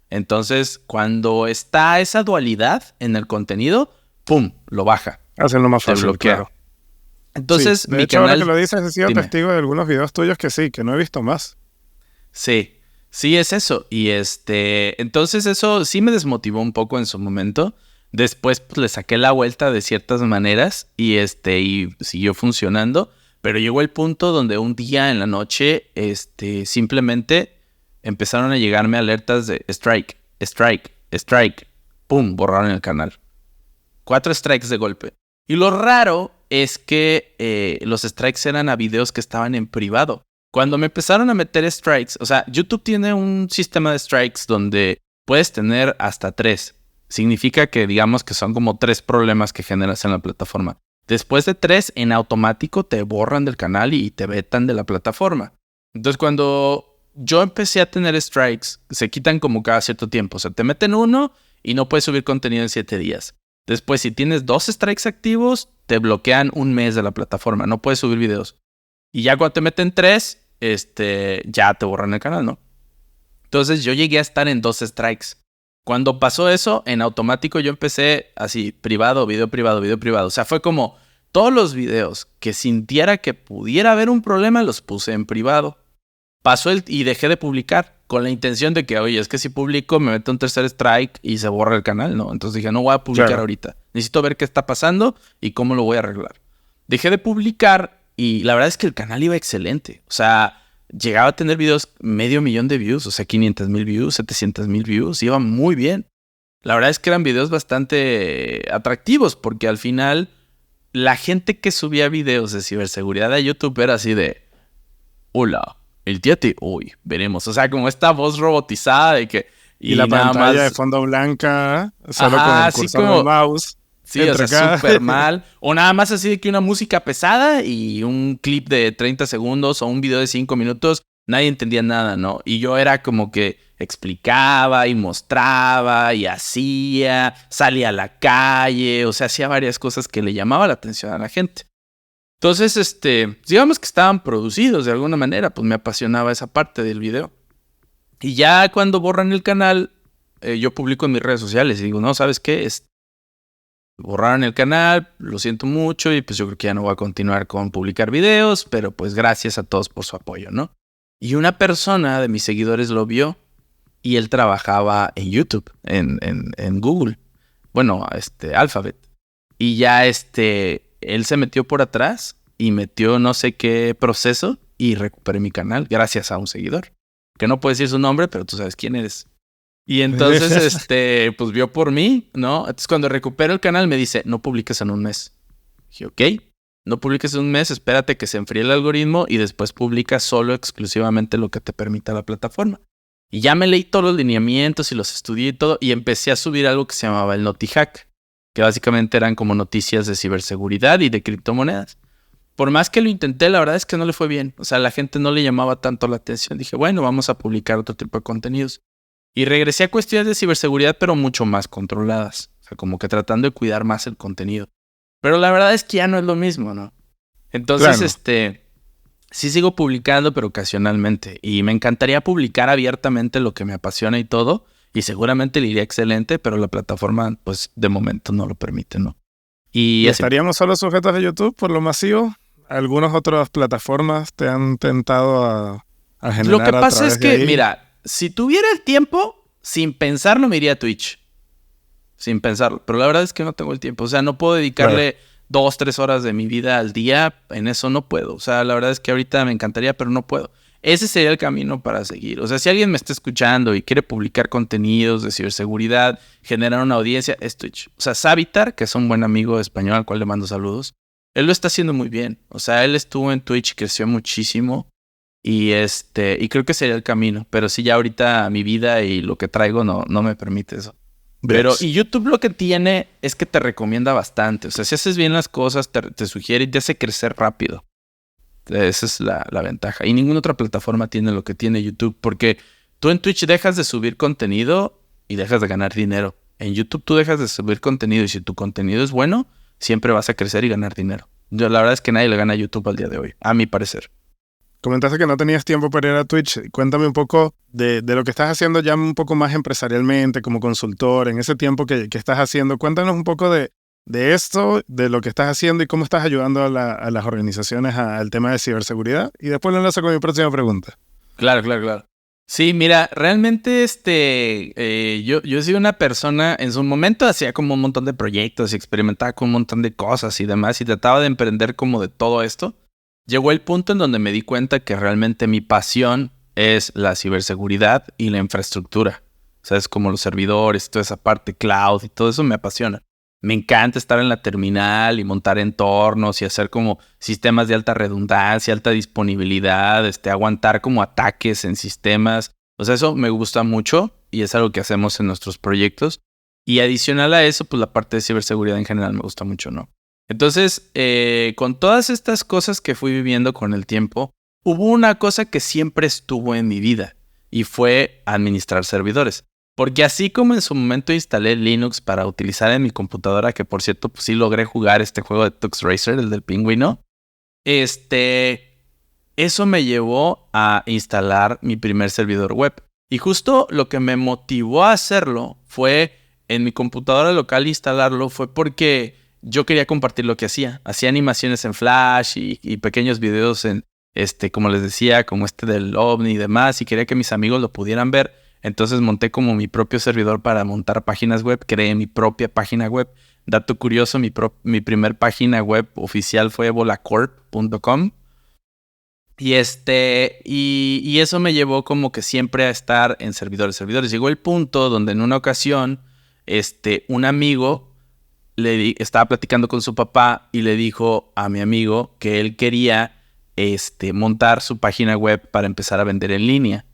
Entonces, cuando está esa dualidad en el contenido, ¡pum!, lo baja. Hacen lo más fácil, bloquea. Claro. Entonces, sí, de hecho, ahora que lo dices, he sido testigo de algunos videos tuyos que sí, que no he visto más. Sí, es eso. Y entonces eso sí me desmotivó un poco en su momento. Después pues le saqué la vuelta de ciertas maneras y siguió funcionando. Pero llegó el punto donde un día en la noche simplemente empezaron a llegarme alertas de strike. ¡Pum! Borraron el canal. 4 strikes de golpe. Y lo raro es que los strikes eran a videos que estaban en privado. Cuando me empezaron a meter strikes, o sea, YouTube tiene un sistema de strikes donde puedes tener hasta 3. Significa que digamos que son como 3 problemas que generas en la plataforma. Después de 3, en automático te borran del canal y te vetan de la plataforma. Entonces cuando yo empecé a tener strikes, se quitan como cada cierto tiempo. O sea, te meten 1 y no puedes subir contenido en 7 días. Después, si tienes 2 strikes activos, te bloquean 1 mes de la plataforma. No puedes subir videos. Y ya cuando te meten 3, ya te borran el canal, ¿no? Entonces yo llegué a estar en 2 strikes. Cuando pasó eso, en automático yo empecé así, privado, video privado, video privado. O sea, fue como todos los videos que sintiera que pudiera haber un problema, los puse en privado. Pasó y dejé de publicar con la intención de que, oye, es que si publico me meto un tercer strike y se borra el canal, ¿no? Entonces dije, no voy a publicar ahorita. Necesito ver qué está pasando y cómo lo voy a arreglar. Dejé de publicar y la verdad es que el canal iba excelente. O sea, llegaba a tener videos 500,000 de views, o sea, 500,000 views, 700,000 views. Iba muy bien. La verdad es que eran videos bastante atractivos porque al final la gente que subía videos de ciberseguridad a YouTube era así de... Hola, el tíate, uy, veremos. O sea, como esta voz robotizada de que... Y la pantalla de fondo blanca, solo con el cursor del mouse. Sí, o sea, súper mal. O nada más así de que una música pesada y un clip de 30 segundos o un video de 5 minutos. Nadie entendía nada, ¿no? Y yo era como que explicaba y mostraba y hacía, salía a la calle, o sea, hacía varias cosas que le llamaba la atención a la gente. Entonces, digamos que estaban producidos de alguna manera, pues me apasionaba esa parte del video. Y ya cuando borran el canal, yo publico en mis redes sociales y digo, no, ¿sabes qué? Borraron el canal, lo siento mucho y pues yo creo que ya no voy a continuar con publicar videos, pero pues gracias a todos por su apoyo, ¿no? Y una persona de mis seguidores lo vio y él trabajaba en YouTube, en Google, bueno, Alphabet. Y ya él se metió por atrás y metió no sé qué proceso y recuperé mi canal gracias a un seguidor. Que no puedo decir su nombre, pero tú sabes quién eres. Y entonces, pues vio por mí, ¿no? Entonces cuando recupero el canal me dice, no publiques en un mes. Dije, ok, no publiques en un mes, espérate que se enfríe el algoritmo y después publica solo exclusivamente lo que te permita la plataforma. Y ya me leí todos los lineamientos y los estudié y todo y empecé a subir algo que se llamaba el NotiHack, que básicamente eran como noticias de ciberseguridad y de criptomonedas. Por más que lo intenté, la verdad es que no le fue bien. O sea, a la gente no le llamaba tanto la atención. Dije, bueno, vamos a publicar otro tipo de contenidos. Y regresé a cuestiones de ciberseguridad, pero mucho más controladas. O sea, como que tratando de cuidar más el contenido. Pero la verdad es que ya no es lo mismo, ¿no? Entonces, claro. Sí sigo publicando, pero ocasionalmente. Y me encantaría publicar abiertamente lo que me apasiona y todo. Y seguramente le iría excelente, pero la plataforma, pues, de momento no lo permite, ¿no? ¿Y estaríamos solo sujetos a YouTube por lo masivo? ¿Algunas otras plataformas te han tentado a generar? Lo que pasa es que, mira, si tuviera el tiempo, sin pensarlo me iría a Twitch. Sin pensarlo. Pero la verdad es que no tengo el tiempo. O sea, no puedo dedicarle 2-3 horas de mi vida al día. En eso no puedo. O sea, la verdad es que ahorita me encantaría, pero no puedo. Ese sería el camino para seguir. O sea, si alguien me está escuchando y quiere publicar contenidos de ciberseguridad, generar una audiencia, es Twitch. O sea, Savitar, que es un buen amigo español al cual le mando saludos, él lo está haciendo muy bien. O sea, él estuvo en Twitch y creció muchísimo. Y creo que sería el camino. Pero sí, ya ahorita mi vida y lo que traigo no me permite eso. Pero, y YouTube lo que tiene es que te recomienda bastante. O sea, si haces bien las cosas, te sugiere y te hace crecer rápido. Esa es la ventaja. Y ninguna otra plataforma tiene lo que tiene YouTube. Porque tú en Twitch dejas de subir contenido y dejas de ganar dinero. En YouTube tú dejas de subir contenido y si tu contenido es bueno, siempre vas a crecer y ganar dinero. La verdad es que nadie le gana a YouTube al día de hoy, a mi parecer. Comentaste que no tenías tiempo para ir a Twitch. Cuéntame un poco de lo que estás haciendo ya un poco más empresarialmente, como consultor, en ese tiempo que estás haciendo. Cuéntanos un poco de esto, de lo que estás haciendo y cómo estás ayudando a las organizaciones al tema de ciberseguridad. Y después lo enlazo con mi próxima pregunta. Claro. Sí, mira, realmente yo he sido una persona, en su momento hacía como un montón de proyectos y experimentaba con un montón de cosas y demás y trataba de emprender como de todo esto. Llegó el punto en donde me di cuenta que realmente mi pasión es la ciberseguridad y la infraestructura. O sea, es como los servidores, toda esa parte cloud y todo eso me apasiona. Me encanta estar en la terminal y montar entornos y hacer como sistemas de alta redundancia, alta disponibilidad, aguantar como ataques en sistemas. O sea, eso me gusta mucho y es algo que hacemos en nuestros proyectos. Y adicional a eso, pues la parte de ciberseguridad en general me gusta mucho, ¿no? Entonces, con todas estas cosas que fui viviendo con el tiempo, hubo una cosa que siempre estuvo en mi vida y fue administrar servidores. Porque así como en su momento instalé Linux para utilizar en mi computadora, que por cierto, pues sí logré jugar este juego de Tux Racer, el del pingüino, eso me llevó a instalar mi primer servidor web. Y justo lo que me motivó a hacerlo fue, en mi computadora local instalarlo, fue porque yo quería compartir lo que hacía. Hacía animaciones en Flash y pequeños videos en, como les decía, como del OVNI y demás, y quería que mis amigos lo pudieran ver. Entonces monté como mi propio servidor para montar páginas web, creé mi propia página web. Dato curioso, mi primer página web oficial fue volacorp.com. Y eso me llevó como que siempre a estar en servidores. Llegó el punto donde en una ocasión, un amigo estaba platicando con su papá y le dijo a mi amigo que él quería montar su página web para empezar a vender en línea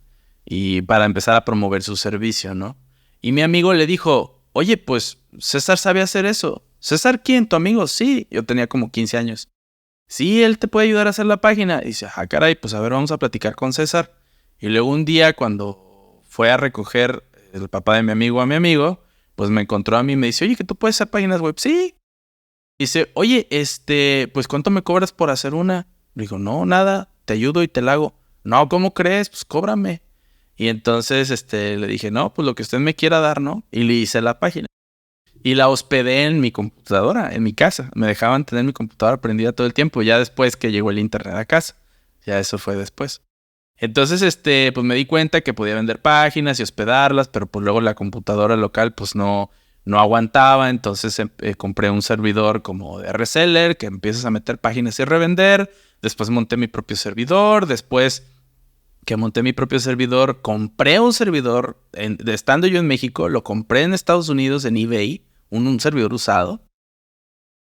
y para empezar a promover su servicio, ¿no? Y mi amigo le dijo, oye, pues César sabe hacer eso. ¿César quién? ¿Tu amigo? Sí, yo tenía como 15 años. Sí, él te puede ayudar a hacer la página. Y dice, caray, pues a ver, vamos a platicar con César. Y luego un día cuando fue a recoger el papá de mi amigo a mi amigo, pues me encontró a mí y me dice, oye, que tú puedes hacer páginas web. Sí. Dice, oye, pues ¿cuánto me cobras por hacer una? Le digo, no, nada, te ayudo y te la hago. No, ¿cómo crees? Pues cóbrame. Y entonces le dije, no, pues lo que usted me quiera dar, ¿no? Y le hice la página. Y la hospedé en mi computadora, en mi casa. Me dejaban tener mi computadora prendida todo el tiempo, ya después que llegó el internet a casa. Ya eso fue después. Entonces, pues me di cuenta que podía vender páginas y hospedarlas, pero pues luego la computadora local pues no aguantaba. Entonces compré un servidor como de reseller que empiezas a meter páginas y revender. Después monté mi propio servidor. Después que monté mi propio servidor, compré un servidor, estando yo en México, lo compré en Estados Unidos en eBay, un servidor usado.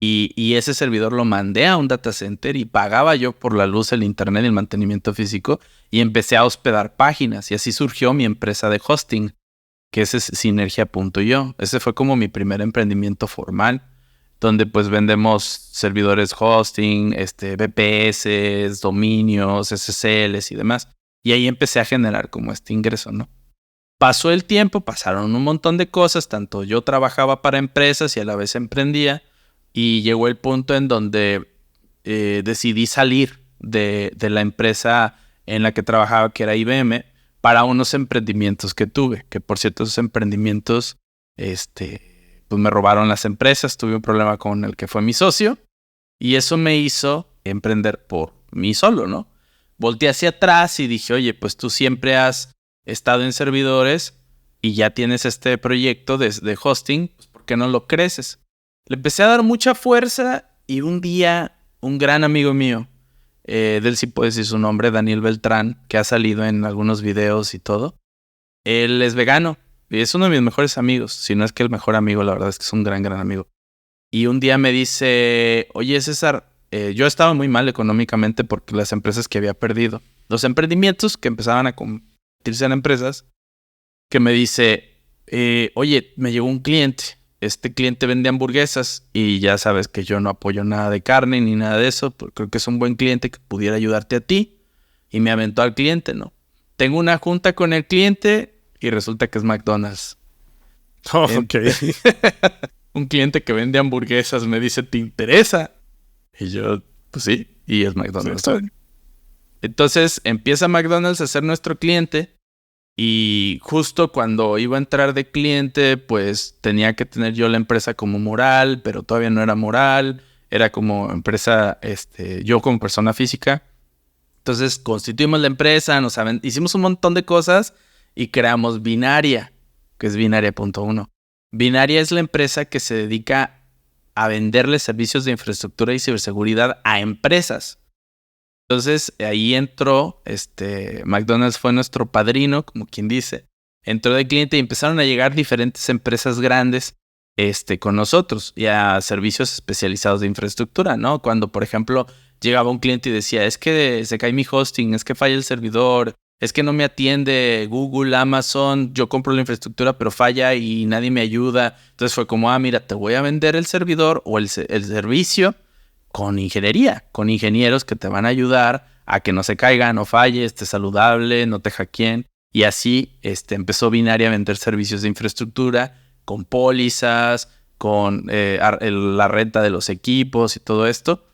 Y ese servidor lo mandé a un data center y pagaba yo por la luz, el internet y el mantenimiento físico. Y empecé a hospedar páginas. Y así surgió mi empresa de hosting, que es Sinergia.io. Ese fue como mi primer emprendimiento formal, donde pues vendemos servidores hosting, VPS, dominios, SSLs y demás. Y ahí empecé a generar como este ingreso, ¿no? Pasó el tiempo, pasaron un montón de cosas. Tanto yo trabajaba para empresas y a la vez emprendía. Y llegó el punto en donde decidí salir de la empresa en la que trabajaba, que era IBM, para unos emprendimientos que tuve. Que por cierto, esos emprendimientos, pues me robaron las empresas. Tuve un problema con el que fue mi socio. Y eso me hizo emprender por mí solo, ¿no? Volteé hacia atrás y dije, oye, pues tú siempre has estado en servidores y ya tienes este proyecto de hosting, pues ¿por qué no lo creces? Le empecé a dar mucha fuerza y un día un gran amigo mío, de él sí puedo decir su nombre, Daniel Beltrán, que ha salido en algunos videos y todo, él es vegano y es uno de mis mejores amigos, si no es que el mejor amigo, la verdad es que es un gran amigo. Y un día me dice, oye César, yo estaba muy mal económicamente porque las empresas que había perdido, los emprendimientos que empezaban a convertirse en empresas, que me dice, oye, me llegó un cliente, este cliente vende hamburguesas y ya sabes que yo no apoyo nada de carne ni nada de eso, pero creo que es un buen cliente que pudiera ayudarte a ti. Y me aventó al cliente, ¿no? Tengo una junta con el cliente y resulta que es McDonald's. Oh, ok. Un cliente que vende hamburguesas me dice, ¿te interesa? Y yo, pues sí, y es McDonald's. Sí, entonces empieza McDonald's a ser nuestro cliente y justo cuando iba a entrar de cliente, pues tenía que tener yo la empresa como moral, pero todavía no era moral, era como empresa, yo como persona física. Entonces constituimos la empresa, hicimos un montón de cosas y creamos Binaria, que es Binaria.1. Binaria es la empresa que se dedica a venderle servicios de infraestructura y ciberseguridad a empresas. Entonces ahí entró, McDonald's fue nuestro padrino, como quien dice. Entró de cliente y empezaron a llegar diferentes empresas grandes con nosotros y a servicios especializados de infraestructura, ¿no? Cuando, por ejemplo, llegaba un cliente y decía, es que se cae mi hosting, es que falla el servidor, es que no me atiende Google, Amazon, yo compro la infraestructura pero falla y nadie me ayuda. Entonces fue como, mira, te voy a vender el servidor o el servicio con ingeniería, con ingenieros que te van a ayudar a que no se caiga, no falle, esté saludable, no te hackeen. Y así empezó Binaria a vender servicios de infraestructura con pólizas, con la renta de los equipos y todo esto.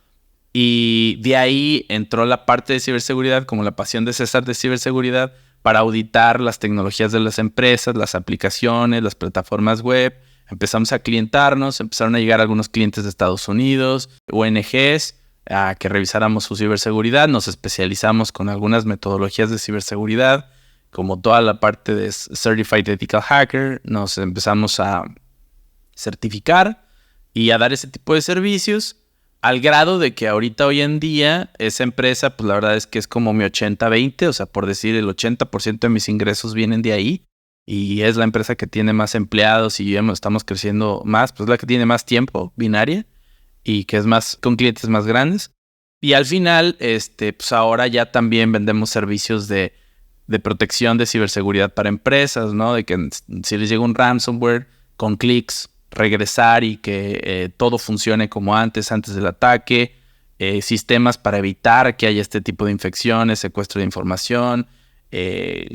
Y de ahí entró la parte de ciberseguridad, como la pasión de César de ciberseguridad, para auditar las tecnologías de las empresas, las aplicaciones, las plataformas web. Empezamos a clientarnos, empezaron a llegar algunos clientes de Estados Unidos, ONGs, a que revisáramos su ciberseguridad. Nos especializamos con algunas metodologías de ciberseguridad, como toda la parte de Certified Ethical Hacker. Nos empezamos a certificar y a dar ese tipo de servicios, al grado de que ahorita, hoy en día, esa empresa, pues la verdad es que es como mi 80-20, o sea, por decir, el 80% de mis ingresos vienen de ahí. Y es la empresa que tiene más empleados y estamos creciendo más, pues la que tiene más tiempo, Binaria, y que es más con clientes más grandes. Y al final, pues ahora ya también vendemos servicios de protección de ciberseguridad para empresas, ¿no? De que si les llega un ransomware, con clics, regresar y que todo funcione como antes del ataque. Sistemas para evitar que haya este tipo de infecciones, secuestro de información,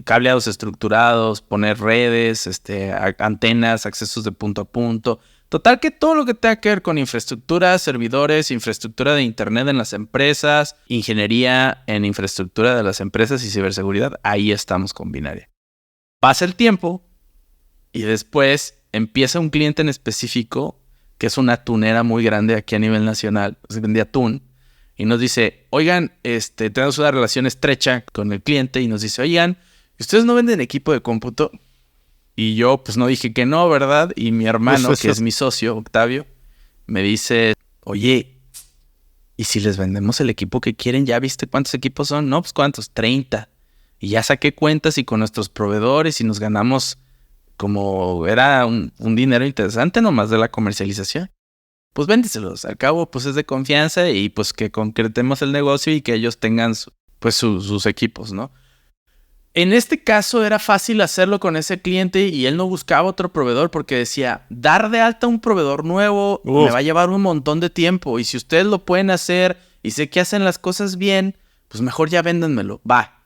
cableados estructurados, poner redes, antenas, accesos de punto a punto. Total que todo lo que tenga que ver con infraestructura, servidores, infraestructura de internet en las empresas, ingeniería en infraestructura de las empresas y ciberseguridad, ahí estamos con Binaria. Pasa el tiempo y después empieza un cliente en específico que es una tunera muy grande aquí a nivel nacional, se vende atún, y nos dice, oigan, tenemos una relación estrecha con el cliente y nos dice, oigan, ¿ustedes no venden equipo de cómputo? Y yo pues no dije que no, ¿verdad? Y mi hermano, que es mi socio, Octavio, me dice, oye, ¿y si les vendemos el equipo que quieren? ¿Ya viste cuántos equipos son? No, pues ¿cuántos? 30. Y ya saqué cuentas y con nuestros proveedores y nos ganamos como era un dinero interesante nomás de la comercialización. Pues véndeselos. Al cabo, pues es de confianza y pues que concretemos el negocio y que ellos tengan sus equipos, ¿no? En este caso era fácil hacerlo con ese cliente y él no buscaba otro proveedor porque decía, dar de alta un proveedor nuevo me va a llevar un montón de tiempo y si ustedes lo pueden hacer y sé que hacen las cosas bien, pues mejor ya véndanmelo, va.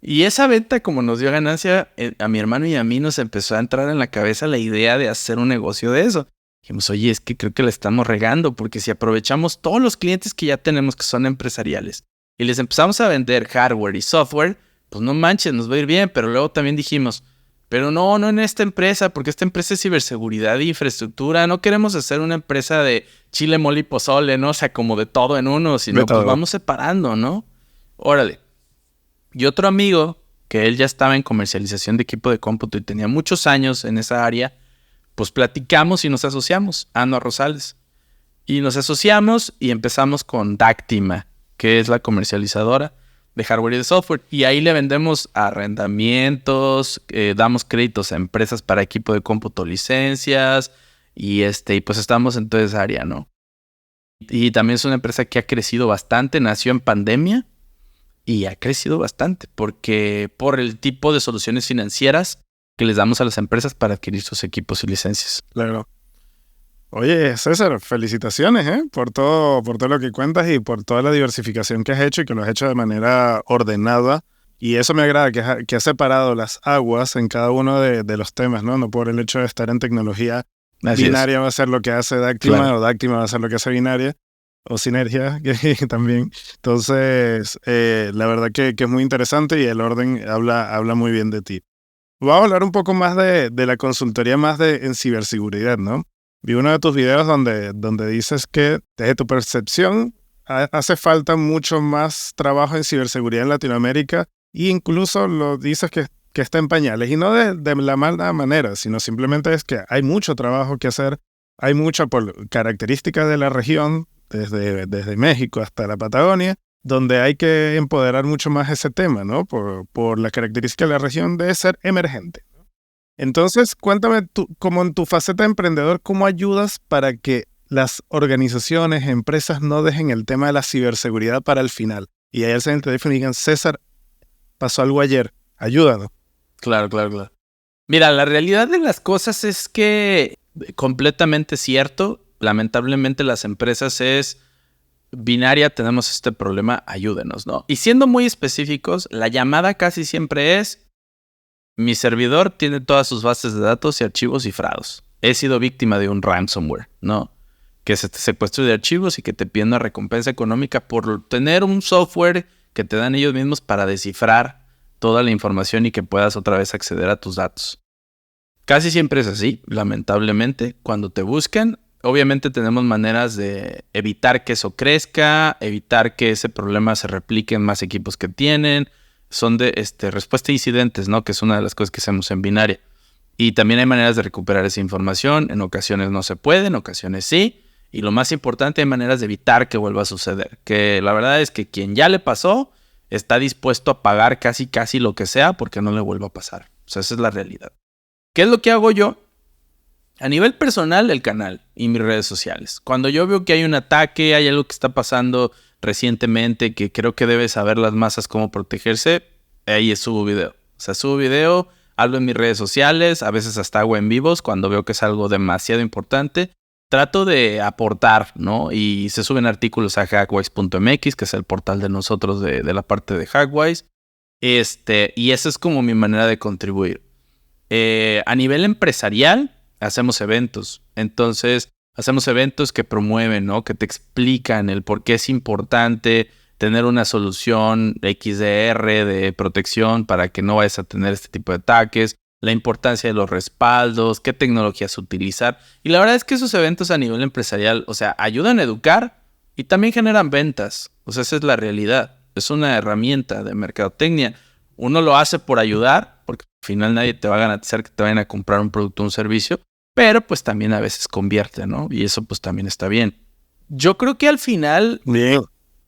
Y esa venta, como nos dio ganancia, a mi hermano y a mí nos empezó a entrar en la cabeza la idea de hacer un negocio de eso. Dijimos, oye, es que creo que le estamos regando porque si aprovechamos todos los clientes que ya tenemos que son empresariales y les empezamos a vender hardware y software, pues no manches, nos va a ir bien. Pero luego también dijimos, pero no en esta empresa, porque esta empresa es ciberseguridad e infraestructura. No queremos hacer una empresa de chile, mole y pozole, ¿no? O sea, como de todo en uno, sino pues vamos separando, ¿no? Órale. Y otro amigo, que él ya estaba en comercialización de equipo de cómputo y tenía muchos años en esa área, pues platicamos y nos asociamos, Ano Rosales. Y nos asociamos y empezamos con Dactima, que es la comercializadora de hardware y de software. Y ahí le vendemos arrendamientos, damos créditos a empresas para equipo de cómputo, licencias, y pues estamos en toda esa área, ¿no? Y también es una empresa que ha crecido bastante, nació en pandemia y ha crecido bastante porque por el tipo de soluciones financieras que les damos a las empresas para adquirir sus equipos y licencias. Claro. Oye, César, felicitaciones, por todo lo que cuentas y por toda la diversificación que has hecho y que lo has hecho de manera ordenada. Y eso me agrada, que has separado las aguas en cada uno de los temas, ¿no? No por el hecho de estar en tecnología. Así Binaria va a ser lo que hace Dactima, claro. O Dactima va a ser lo que hace Binaria, o Sinergia, que también. Entonces, la verdad que es muy interesante y el orden habla muy bien de ti. Vamos a hablar un poco más de la consultoría más en ciberseguridad, ¿no? Vi uno de tus videos donde dices que desde tu percepción hace falta mucho más trabajo en ciberseguridad en Latinoamérica e incluso lo dices que está en pañales y no de la mala manera, sino simplemente es que hay mucho trabajo que hacer, hay mucho por características de la región, desde México hasta la Patagonia, donde hay que empoderar mucho más ese tema, ¿no? Por la característica de la región de ser emergente. Entonces, cuéntame tú, como en tu faceta de emprendedor, ¿cómo ayudas para que las organizaciones, empresas no dejen el tema de la ciberseguridad para el final? Y ahí alcen el teléfono y digan, César, pasó algo ayer, ayúdanos. Claro. Mira, la realidad de las cosas es que, completamente cierto, lamentablemente las empresas es Binaria, tenemos este problema, ayúdenos, ¿no? Y siendo muy específicos, la llamada casi siempre es, mi servidor tiene todas sus bases de datos y archivos cifrados. He sido víctima de un ransomware, ¿no? Que se te secuestro de archivos y que te pide una recompensa económica por tener un software que te dan ellos mismos para descifrar toda la información y que puedas otra vez acceder a tus datos. Casi siempre es así, lamentablemente. Cuando te buscan, obviamente tenemos maneras de evitar que eso crezca, evitar que ese problema se replique en más equipos que tienen. Son de respuesta a incidentes, ¿no? Que es una de las cosas que hacemos en Binaria. Y también hay maneras de recuperar esa información. En ocasiones no se puede, en ocasiones sí. Y lo más importante, hay maneras de evitar que vuelva a suceder. Que la verdad es que quien ya le pasó está dispuesto a pagar casi lo que sea porque no le vuelva a pasar. O sea, esa es la realidad. ¿Qué es lo que hago yo? A nivel personal, el canal y mis redes sociales. Cuando yo veo que hay un ataque, hay algo que está pasando recientemente que creo que debe saber las masas cómo protegerse, ahí subo video. O sea, subo video, hablo en mis redes sociales, a veces hasta hago en vivos cuando veo que es algo demasiado importante. Trato de aportar, ¿no? Y se suben artículos a Hackwise.mx, que es el portal de nosotros de la parte de Hackwise. Y esa es como mi manera de contribuir. A nivel empresarial, hacemos eventos. Entonces, hacemos eventos que promueven, ¿no? Que te explican el por qué es importante tener una solución XDR de protección para que no vayas a tener este tipo de ataques, la importancia de los respaldos, qué tecnologías utilizar. Y la verdad es que esos eventos a nivel empresarial, o sea, ayudan a educar y también generan ventas. O sea, esa es la realidad. Es una herramienta de mercadotecnia. Uno lo hace por ayudar, porque al final nadie te va a garantizar que te vayan a comprar un producto o un servicio, pero pues también a veces convierte, ¿no? Y eso pues también está bien. Yo creo que al final Bien.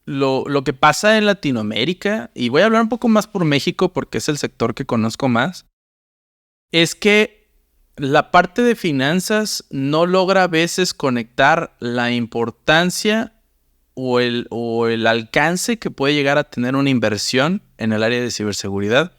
lo que pasa en Latinoamérica, y voy a hablar un poco más por México porque es el sector que conozco más, es que la parte de finanzas no logra a veces conectar la importancia o el alcance que puede llegar a tener una inversión en el área de ciberseguridad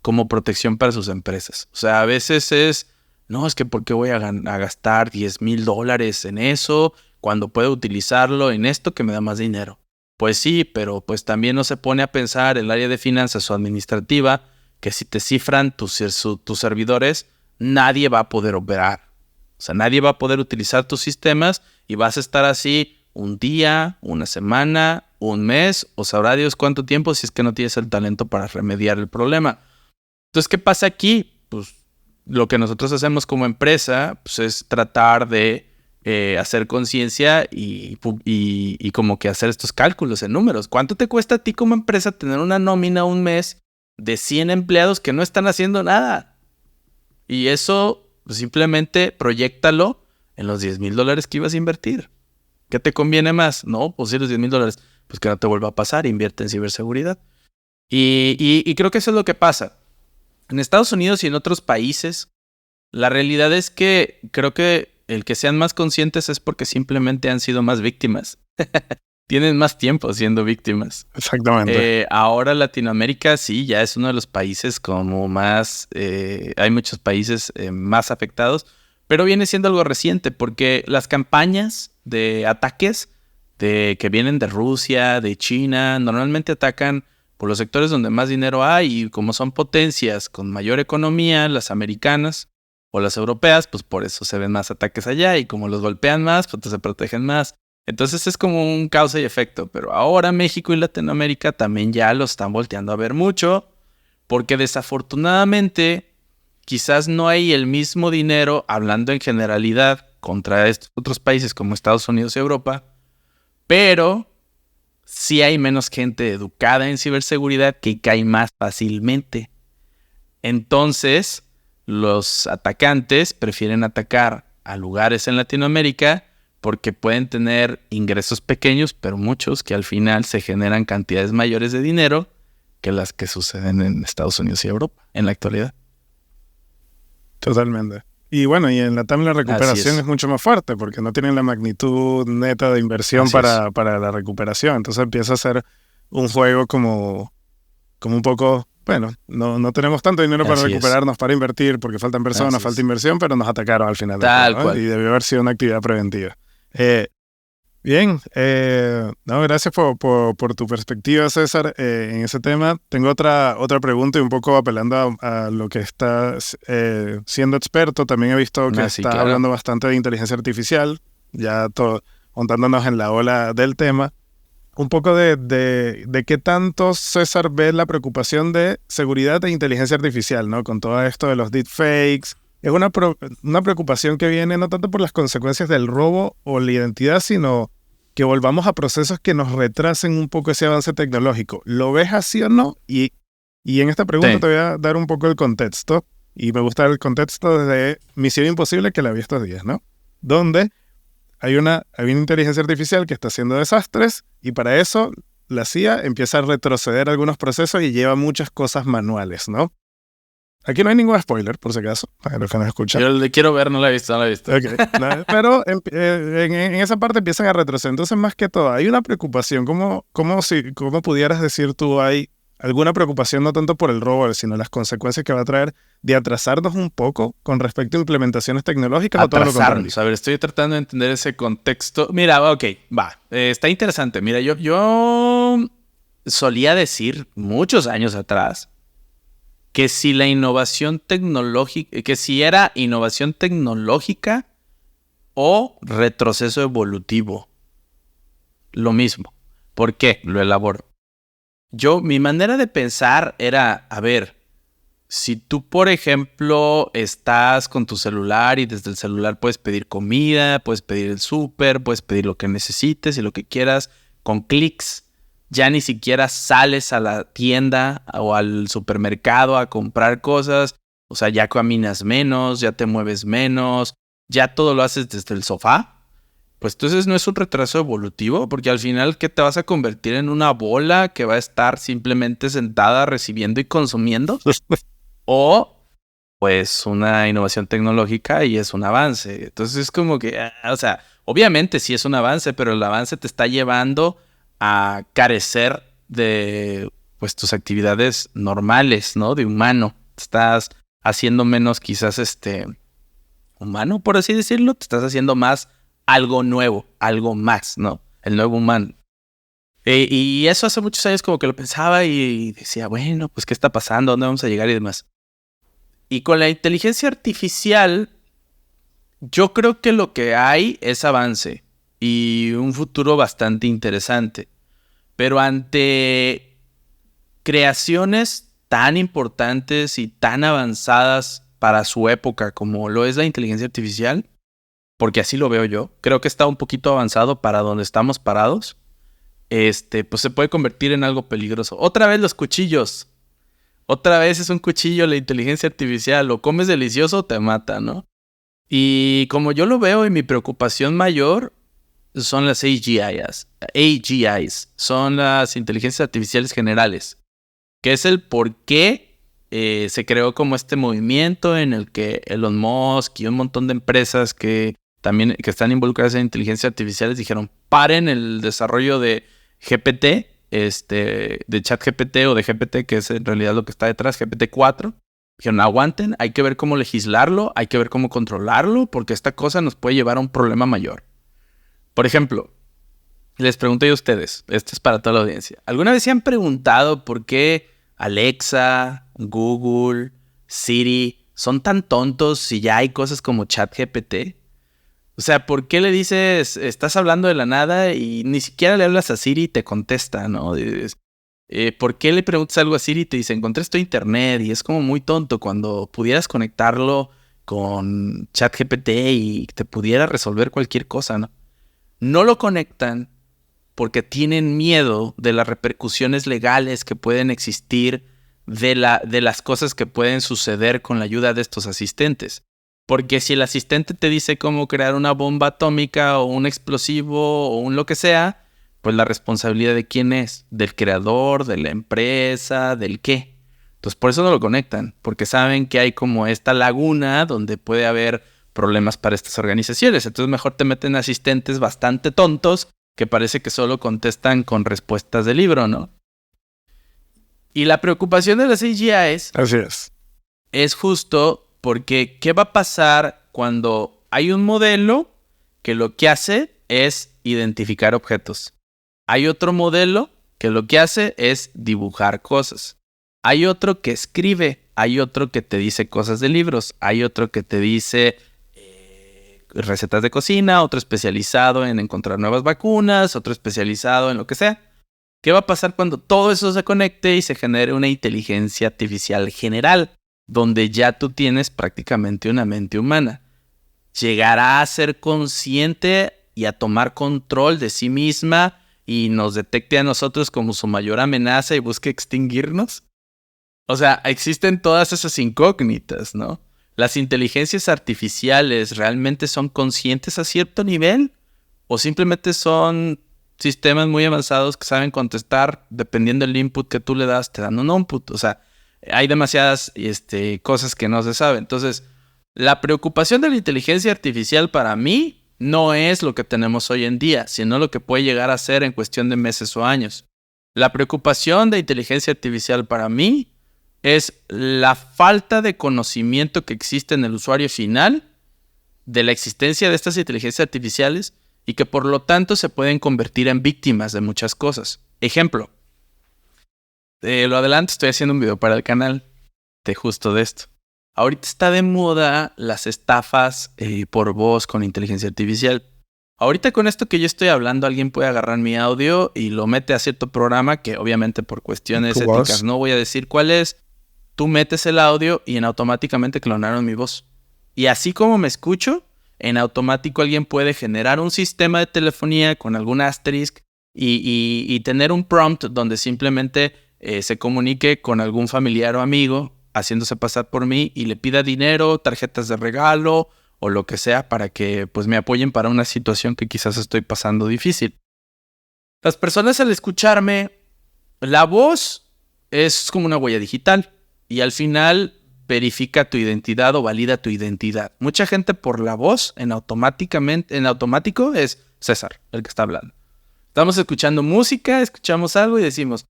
como protección para sus empresas. O sea, a veces no, es que ¿por qué voy a gastar $10,000 en eso cuando puedo utilizarlo en esto que me da más dinero? Pues sí, pero pues también no se pone a pensar el área de finanzas o administrativa que si te cifran tus servidores, nadie va a poder operar. O sea, nadie va a poder utilizar tus sistemas y vas a estar así un día, una semana, un mes, o sabrá Dios cuánto tiempo si es que no tienes el talento para remediar el problema. Entonces, ¿qué pasa aquí? Pues lo que nosotros hacemos como empresa pues, es tratar de hacer conciencia y como que hacer estos cálculos en números. ¿Cuánto te cuesta a ti como empresa tener una nómina un mes de 100 empleados que no están haciendo nada? Y eso pues, simplemente proyéctalo en los $10,000 que ibas a invertir. ¿Qué te conviene más? No, pues si los $10,000, pues que no te vuelva a pasar, invierte en ciberseguridad. Y creo que eso es lo que pasa. En Estados Unidos y en otros países, la realidad es que creo que el que sean más conscientes es porque simplemente han sido más víctimas. Tienen más tiempo siendo víctimas. Exactamente. Ahora Latinoamérica sí, ya es uno de los países como más... hay muchos países más afectados, pero viene siendo algo reciente porque las campañas de ataques que vienen de Rusia, de China, normalmente atacan por los sectores donde más dinero hay y como son potencias con mayor economía, las americanas o las europeas, pues por eso se ven más ataques allá y como los golpean más, pues se protegen más. Entonces es como un causa y efecto, pero ahora México y Latinoamérica también ya lo están volteando a ver mucho porque desafortunadamente quizás no hay el mismo dinero, hablando en generalidad, contra estos otros países como Estados Unidos y Europa, pero sí hay menos gente educada en ciberseguridad que cae más fácilmente. Entonces, los atacantes prefieren atacar a lugares en Latinoamérica porque pueden tener ingresos pequeños, pero muchos que al final se generan cantidades mayores de dinero que las que suceden en Estados Unidos y Europa en la actualidad. Totalmente. Y bueno, y en Latam la recuperación es mucho más fuerte porque no tienen la magnitud neta de inversión para la recuperación. Entonces empieza a ser un juego como un poco, bueno, no tenemos tanto dinero para recuperarnos, para invertir, porque faltan personas, falta inversión, pero nos atacaron al final. Tal cual. Y debió haber sido una actividad preventiva. Bien, no, gracias por tu perspectiva, César, en ese tema. Tengo otra pregunta y un poco apelando a lo que estás siendo experto. También he visto que estás hablando bastante de inteligencia artificial, ya montándonos en la ola del tema. Un poco de qué tanto César ve la preocupación de seguridad e inteligencia artificial, ¿no? Con todo esto de los deepfakes. Es una preocupación que viene no tanto por las consecuencias del robo o la identidad, sino que volvamos a procesos que nos retrasen un poco ese avance tecnológico. ¿Lo ves así o no? Y en esta pregunta te voy a dar un poco el contexto. Y me gusta el contexto de Misión Imposible, que la vi estos días, ¿no? Donde hay una inteligencia artificial que está haciendo desastres y para eso la CIA empieza a retroceder algunos procesos y lleva muchas cosas manuales, ¿no? Aquí no hay ningún spoiler, por si acaso, para los que nos escuchan. Yo le quiero ver, no la he visto. Okay. Pero en esa parte empiezan a retroceder. Entonces, más que todo, hay una preocupación. ¿Cómo pudieras decir tú, hay alguna preocupación no tanto por el robo, sino las consecuencias que va a traer de atrasarnos un poco con respecto a implementaciones tecnológicas o todo lo contrario? Atrasarnos. A ver, estoy tratando de entender ese contexto. Mira, ok, va. Está interesante. Mira, yo solía decir muchos años atrás que si la innovación tecnológica, que si era innovación tecnológica o retroceso evolutivo, lo mismo. ¿Por qué? Lo elaboro. Mi manera de pensar era, a ver, si tú, por ejemplo, estás con tu celular y desde el celular puedes pedir comida, puedes pedir el súper, puedes pedir lo que necesites y lo que quieras con clics. Ya ni siquiera sales a la tienda o al supermercado a comprar cosas. O sea, ya caminas menos, ya te mueves menos, ya todo lo haces desde el sofá. Pues entonces no es un retraso evolutivo, porque al final, ¿qué te vas a convertir en una bola que va a estar simplemente sentada recibiendo y consumiendo? O pues una innovación tecnológica y es un avance. Entonces es como que, o sea, obviamente sí es un avance, pero el avance te está llevando a carecer de pues tus actividades normales, ¿no? De humano. Te estás haciendo menos quizás humano, por así decirlo. Te estás haciendo más algo nuevo, algo más, ¿no? El nuevo humano. Y eso hace muchos años como que lo pensaba y decía, bueno, pues ¿qué está pasando? ¿Dónde vamos a llegar y demás? Y con la inteligencia artificial, yo creo que lo que hay es avance y un futuro bastante interesante. Pero ante creaciones tan importantes y tan avanzadas para su época como lo es la inteligencia artificial, porque así lo veo yo, creo que está un poquito avanzado para donde estamos parados, pues se puede convertir en algo peligroso. Otra vez los cuchillos. Otra vez es un cuchillo la inteligencia artificial. Lo comes delicioso, te mata, ¿no? Y como yo lo veo y mi preocupación mayor son las AGIs. Son las inteligencias artificiales generales, que es el por qué se creó como este movimiento en el que Elon Musk y un montón de empresas que están involucradas en inteligencias artificiales dijeron, paren el desarrollo de GPT, de ChatGPT o de GPT, que es en realidad lo que está detrás, GPT-4. Dijeron, aguanten, hay que ver cómo legislarlo, hay que ver cómo controlarlo, porque esta cosa nos puede llevar a un problema mayor. Por ejemplo, les pregunto yo a ustedes, esto es para toda la audiencia, ¿alguna vez se han preguntado por qué Alexa, Google, Siri son tan tontos si ya hay cosas como ChatGPT? O sea, ¿por qué le dices, estás hablando de la nada y ni siquiera le hablas a Siri y te contesta, ¿no? ¿Por qué le preguntas algo a Siri y te dice, encontré esto en internet? Y es como muy tonto cuando pudieras conectarlo con ChatGPT y te pudiera resolver cualquier cosa, ¿no? No lo conectan porque tienen miedo de las repercusiones legales que pueden existir de las cosas que pueden suceder con la ayuda de estos asistentes. Porque si el asistente te dice cómo crear una bomba atómica o un explosivo o un lo que sea, pues la responsabilidad de quién es, del creador, de la empresa, del qué. Entonces por eso no lo conectan, porque saben que hay como esta laguna donde puede haber problemas para estas organizaciones. Entonces mejor te meten asistentes bastante tontos que parece que solo contestan con respuestas de libro, ¿no? Y la preocupación de las AGIs es justo porque ¿qué va a pasar cuando hay un modelo que lo que hace es identificar objetos? Hay otro modelo que lo que hace es dibujar cosas. Hay otro que escribe, hay otro que te dice cosas de libros, hay otro que te dice recetas de cocina, otro especializado en encontrar nuevas vacunas, otro especializado en lo que sea. ¿Qué va a pasar cuando todo eso se conecte y se genere una inteligencia artificial general, donde ya tú tienes prácticamente una mente humana? ¿Llegará a ser consciente y a tomar control de sí misma y nos detecte a nosotros como su mayor amenaza y busque extinguirnos? O sea, existen todas esas incógnitas, ¿no? ¿Las inteligencias artificiales realmente son conscientes a cierto nivel? ¿O simplemente son sistemas muy avanzados que saben contestar dependiendo del input que tú le das, te dan un output? O sea, hay demasiadas cosas que no se saben. Entonces, la preocupación de la inteligencia artificial para mí no es lo que tenemos hoy en día, sino lo que puede llegar a ser en cuestión de meses o años. La preocupación de inteligencia artificial para mí es la falta de conocimiento que existe en el usuario final de la existencia de estas inteligencias artificiales y que por lo tanto se pueden convertir en víctimas de muchas cosas. Ejemplo, lo adelanto, estoy haciendo un video para el canal de justo de esto. Ahorita está de moda las estafas por voz con inteligencia artificial. Ahorita con esto que yo estoy hablando, alguien puede agarrar mi audio y lo mete a cierto programa que obviamente por cuestiones éticas no voy a decir cuál es. Tú metes el audio y automáticamente clonaron mi voz. Y así como me escucho, en automático alguien puede generar un sistema de telefonía con algún asterisk y tener un prompt donde simplemente se comunique con algún familiar o amigo haciéndose pasar por mí y le pida dinero, tarjetas de regalo o lo que sea para que pues me apoyen para una situación que quizás estoy pasando difícil. Las personas al escucharme, la voz es como una huella digital y al final verifica tu identidad o valida tu identidad. Mucha gente por la voz en automático es César el que está hablando. Estamos escuchando música, escuchamos algo y decimos,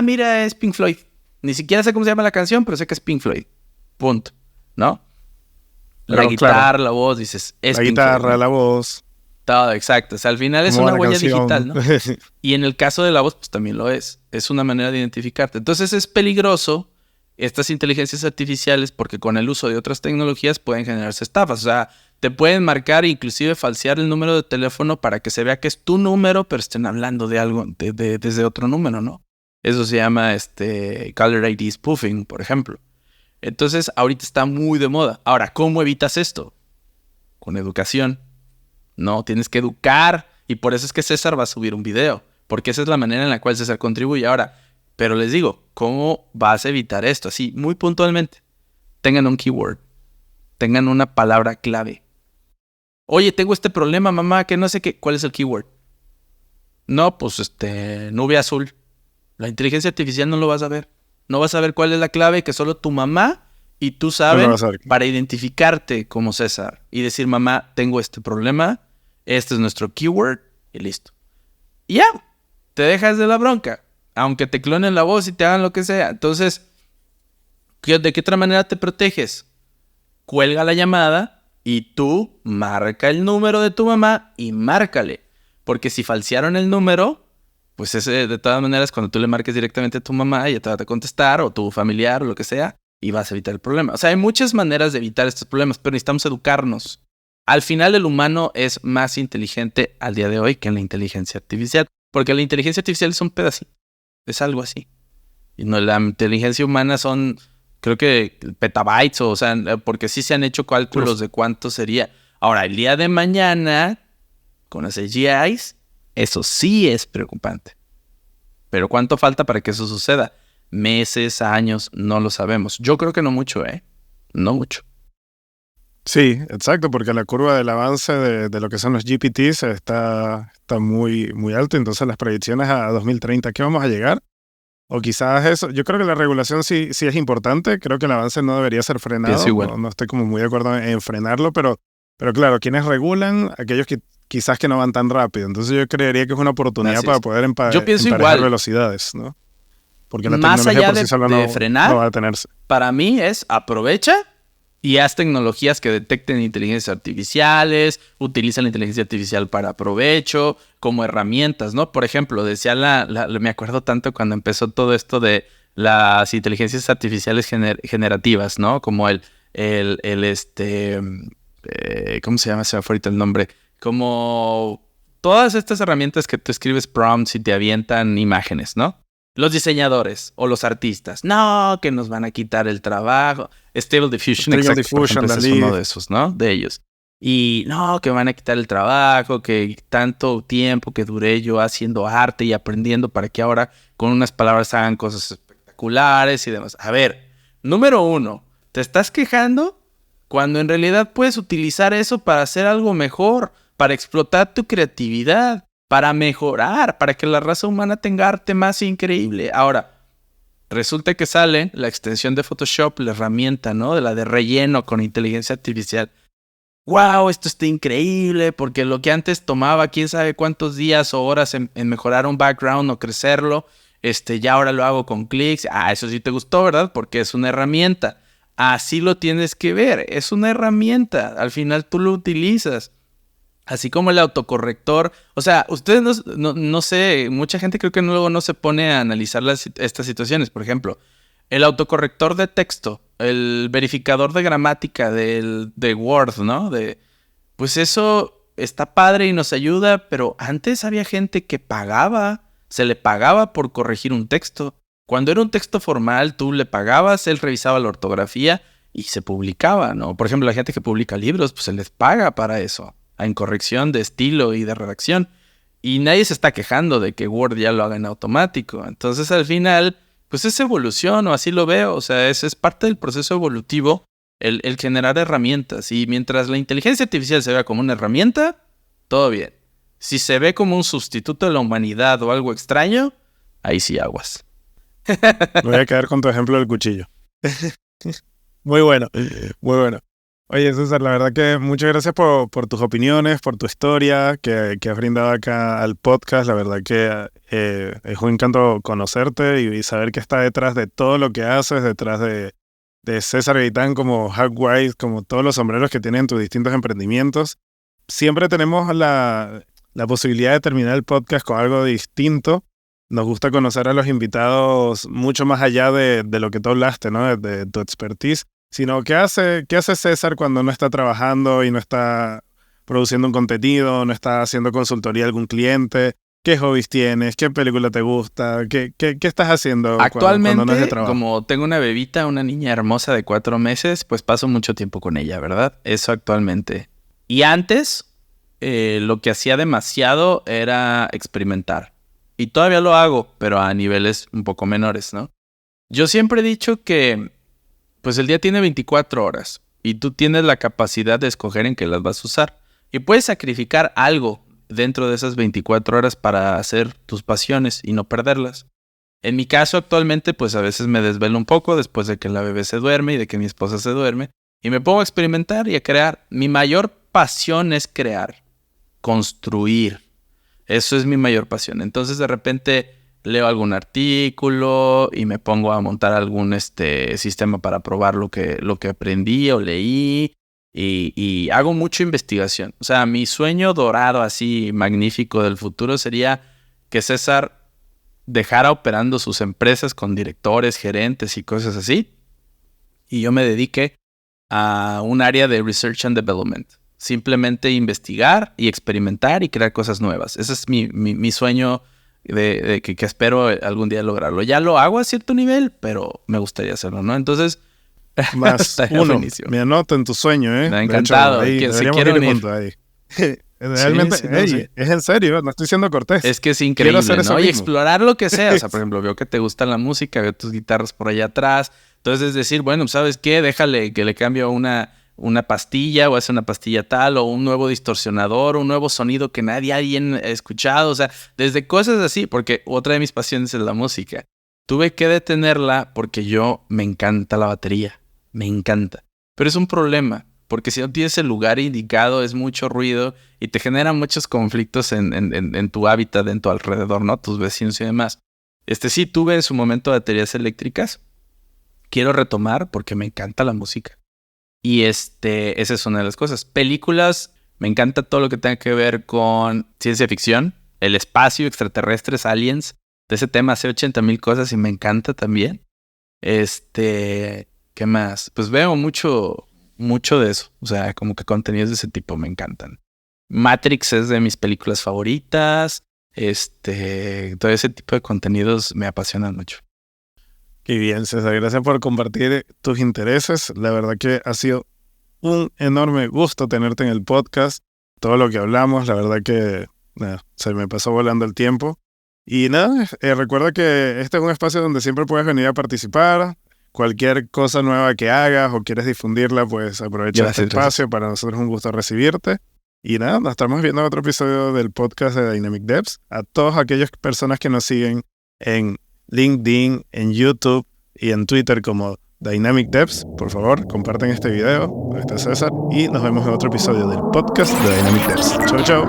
mira, es Pink Floyd. Ni siquiera sé cómo se llama la canción, pero sé que es Pink Floyd. Punto. ¿No? La guitarra, la voz, dices, es la Pink guitarra, Floyd, ¿no? la voz. Todo, exacto. O sea, al final es una huella digital, ¿no? Y en el caso de la voz, pues también lo es. Es una manera de identificarte. Entonces es peligroso estas inteligencias artificiales porque con el uso de otras tecnologías pueden generarse estafas. O sea, te pueden marcar e inclusive falsear el número de teléfono para que se vea que es tu número, pero estén hablando de algo desde otro número, ¿no? Eso se llama Caller ID spoofing, por ejemplo. Entonces, ahorita está muy de moda. Ahora, ¿cómo evitas esto? Con educación. No, tienes que educar. Y por eso es que César va a subir un video. Porque esa es la manera en la cual César contribuye. Ahora, pero les digo, ¿cómo vas a evitar esto? Así, muy puntualmente. Tengan un keyword. Tengan una palabra clave. Oye, tengo este problema, mamá, que no sé qué. ¿Cuál es el keyword? No, pues nube azul. La inteligencia artificial no lo vas a ver. No vas a ver cuál es la clave que solo tu mamá y tú saben para identificarte como César. Y decir, mamá, tengo este problema, este es nuestro keyword y listo. Y ya, te dejas de la bronca. Aunque te clonen la voz y te hagan lo que sea. Entonces, ¿de qué otra manera te proteges? Cuelga la llamada y tú marca el número de tu mamá y márcale. Porque si falsearon el número, pues ese de todas maneras cuando tú le marques directamente a tu mamá, ella te va a contestar o tu familiar o lo que sea y vas a evitar el problema. O sea, hay muchas maneras de evitar estos problemas, pero necesitamos educarnos. Al final el humano es más inteligente al día de hoy que la inteligencia artificial. Porque la inteligencia artificial es un pedacito. Es algo así. Y no, la inteligencia humana son, creo que petabytes, o sea, porque sí se han hecho cálculos de cuánto sería. Ahora, el día de mañana, con las AGIs, eso sí es preocupante. Pero ¿cuánto falta para que eso suceda? Meses, años, no lo sabemos. Yo creo que no mucho, No mucho. Sí, exacto, porque la curva del avance de lo que son los GPTs está muy, muy alto. Entonces las predicciones a 2030, ¿qué vamos a llegar? O quizás eso, yo creo que la regulación sí es importante. Creo que el avance no debería ser frenado. No estoy como muy de acuerdo en frenarlo, pero claro, quienes regulan, aquellos que quizás que no van tan rápido. Entonces yo creería que es una oportunidad para poder emparejar velocidades, ¿no? Porque la más tecnología allá por sí sola de frenar, no va a detenerse. Para mí es aprovecha y haz tecnologías que detecten inteligencias artificiales, utiliza la inteligencia artificial para provecho, como herramientas, ¿no? Por ejemplo, decía me acuerdo tanto cuando empezó todo esto de las inteligencias artificiales generativas, ¿no? Como ¿cómo se llama? Se me fue ahorita el nombre. Como todas estas herramientas que tú escribes prompts y te avientan imágenes, ¿no? Los diseñadores o los artistas. No, que nos van a quitar el trabajo. Stable Diffusion, por ejemplo, es uno de esos, ¿no? De ellos. Y no, que van a quitar el trabajo, que tanto tiempo que duré yo haciendo arte y aprendiendo para que ahora con unas palabras hagan cosas espectaculares y demás. A ver, número 1, ¿te estás quejando? Cuando en realidad puedes utilizar eso para hacer algo mejor, para explotar tu creatividad, para mejorar, para que la raza humana tenga arte más increíble. Ahora, Resulta que sale la extensión de Photoshop, la herramienta, ¿no? De la de relleno con inteligencia artificial. ¡Wow! Esto está increíble, porque lo que antes tomaba quién sabe cuántos días o horas en mejorar un background o crecerlo, ya ahora lo hago con clics. Eso sí te gustó, ¿verdad? Porque es una herramienta. Así lo tienes que ver, es una herramienta. Al final tú lo utilizas. Así como el autocorrector. O sea, ustedes no sé, mucha gente creo que luego no se pone a analizar estas situaciones. Por ejemplo, el autocorrector de texto, el verificador de gramática de Word, ¿no? Pues eso está padre y nos ayuda, pero antes había gente que se le pagaba por corregir un texto. Cuando era un texto formal, tú le pagabas, él revisaba la ortografía y se publicaba, ¿no? Por ejemplo, la gente que publica libros, pues se les paga para eso, en corrección de estilo y de redacción. Y nadie se está quejando de que Word ya lo haga en automático. Entonces, al final, pues es evolución, o así lo veo. O sea, es parte del proceso evolutivo el generar herramientas. Y mientras la inteligencia artificial se vea como una herramienta, todo bien. Si se ve como un sustituto de la humanidad o algo extraño, ahí sí aguas. Voy a quedar con tu ejemplo del cuchillo. Muy bueno, muy bueno. Oye, César, la verdad que muchas gracias por tus opiniones, por tu historia que has brindado acá al podcast. La verdad que es un encanto conocerte y saber que está detrás de todo lo que haces, detrás de César Gaitán como Hackwise, como todos los sombreros que tienen tus distintos emprendimientos. Siempre tenemos la posibilidad de terminar el podcast con algo distinto. Nos gusta conocer a los invitados mucho más allá de lo que tú hablaste, ¿no? De tu expertise. Sino, ¿qué hace César cuando no está trabajando y no está produciendo un contenido, no está haciendo consultoría a algún cliente? ¿Qué hobbies tienes? ¿Qué película te gusta? ¿Qué estás haciendo actualmente, cuando no es de trabajo? Como tengo una bebita, una niña hermosa de 4 meses, pues paso mucho tiempo con ella, ¿verdad? Eso actualmente. Y antes, lo que hacía demasiado era experimentar. Y todavía lo hago, pero a niveles un poco menores, ¿no? Yo siempre he dicho que pues el día tiene 24 horas y tú tienes la capacidad de escoger en qué las vas a usar. Y puedes sacrificar algo dentro de esas 24 horas para hacer tus pasiones y no perderlas. En mi caso actualmente, pues a veces me desvelo un poco después de que la bebé se duerme y de que mi esposa se duerme. Y me pongo a experimentar y a crear. Mi mayor pasión es crear, construir. Eso es mi mayor pasión. Entonces de repente leo algún artículo y me pongo a montar algún sistema para probar lo que aprendí o leí y hago mucha investigación. O sea, mi sueño dorado así magnífico del futuro sería que César dejara operando sus empresas con directores, gerentes y cosas así y yo me dedique a un área de Research and Development. Simplemente investigar y experimentar y crear cosas nuevas. Ese es mi sueño de que espero algún día lograrlo. Ya lo hago a cierto nivel, pero me gustaría hacerlo, ¿no? Entonces, más uno, me anoto en tu sueño, ¿eh? Me ha encantado. De hecho, ahí, si quiero unir. Realmente, sí, es en serio, no estoy siendo cortés. Es que es increíble, ¿no? Y explorar lo que sea. O sea, por ejemplo, veo que te gusta la música, veo tus guitarras por allá atrás. Entonces, es decir, bueno, ¿sabes qué? Déjale que le cambio una pastilla o hace una pastilla tal o un nuevo distorsionador, un nuevo sonido que nadie ha escuchado. O sea, desde cosas así, porque otra de mis pasiones es la música. Tuve que detenerla porque me encanta la batería. Me encanta. Pero es un problema, porque si no tienes el lugar indicado, es mucho ruido y te genera muchos conflictos en tu hábitat, en tu alrededor, ¿no? Tus vecinos y demás. Sí, tuve en su momento baterías eléctricas. Quiero retomar porque me encanta la música. Y esa es una de las cosas. Películas, me encanta todo lo que tenga que ver con ciencia ficción, el espacio, extraterrestres, aliens. De ese tema sé 80,000 cosas y me encanta también. ¿Qué más? Pues veo mucho de eso. O sea, como que contenidos de ese tipo me encantan. Matrix es de mis películas favoritas. Todo ese tipo de contenidos me apasionan mucho. Qué bien, César. Gracias por compartir tus intereses. La verdad que ha sido un enorme gusto tenerte en el podcast. Todo lo que hablamos, la verdad que se me pasó volando el tiempo. Y nada, recuerda que este es un espacio donde siempre puedes venir a participar. Cualquier cosa nueva que hagas o quieres difundirla, pues aprovecha este espacio. Para nosotros es un gusto recibirte. Y nada, nos estamos viendo en otro episodio del podcast de Dynamic Devs. A todas aquellas personas que nos siguen en LinkedIn, en YouTube y en Twitter como Dynamic Devs. Por favor, compartan este video. Ahí está César. Y nos vemos en otro episodio del podcast de Dynamic Devs. Chau, chau.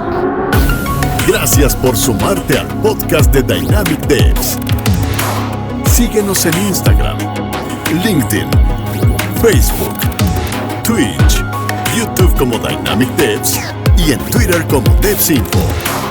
Gracias por sumarte al podcast de Dynamic Devs. Síguenos en Instagram, LinkedIn, Facebook, Twitch, YouTube como Dynamic Devs y en Twitter como DevsInfo.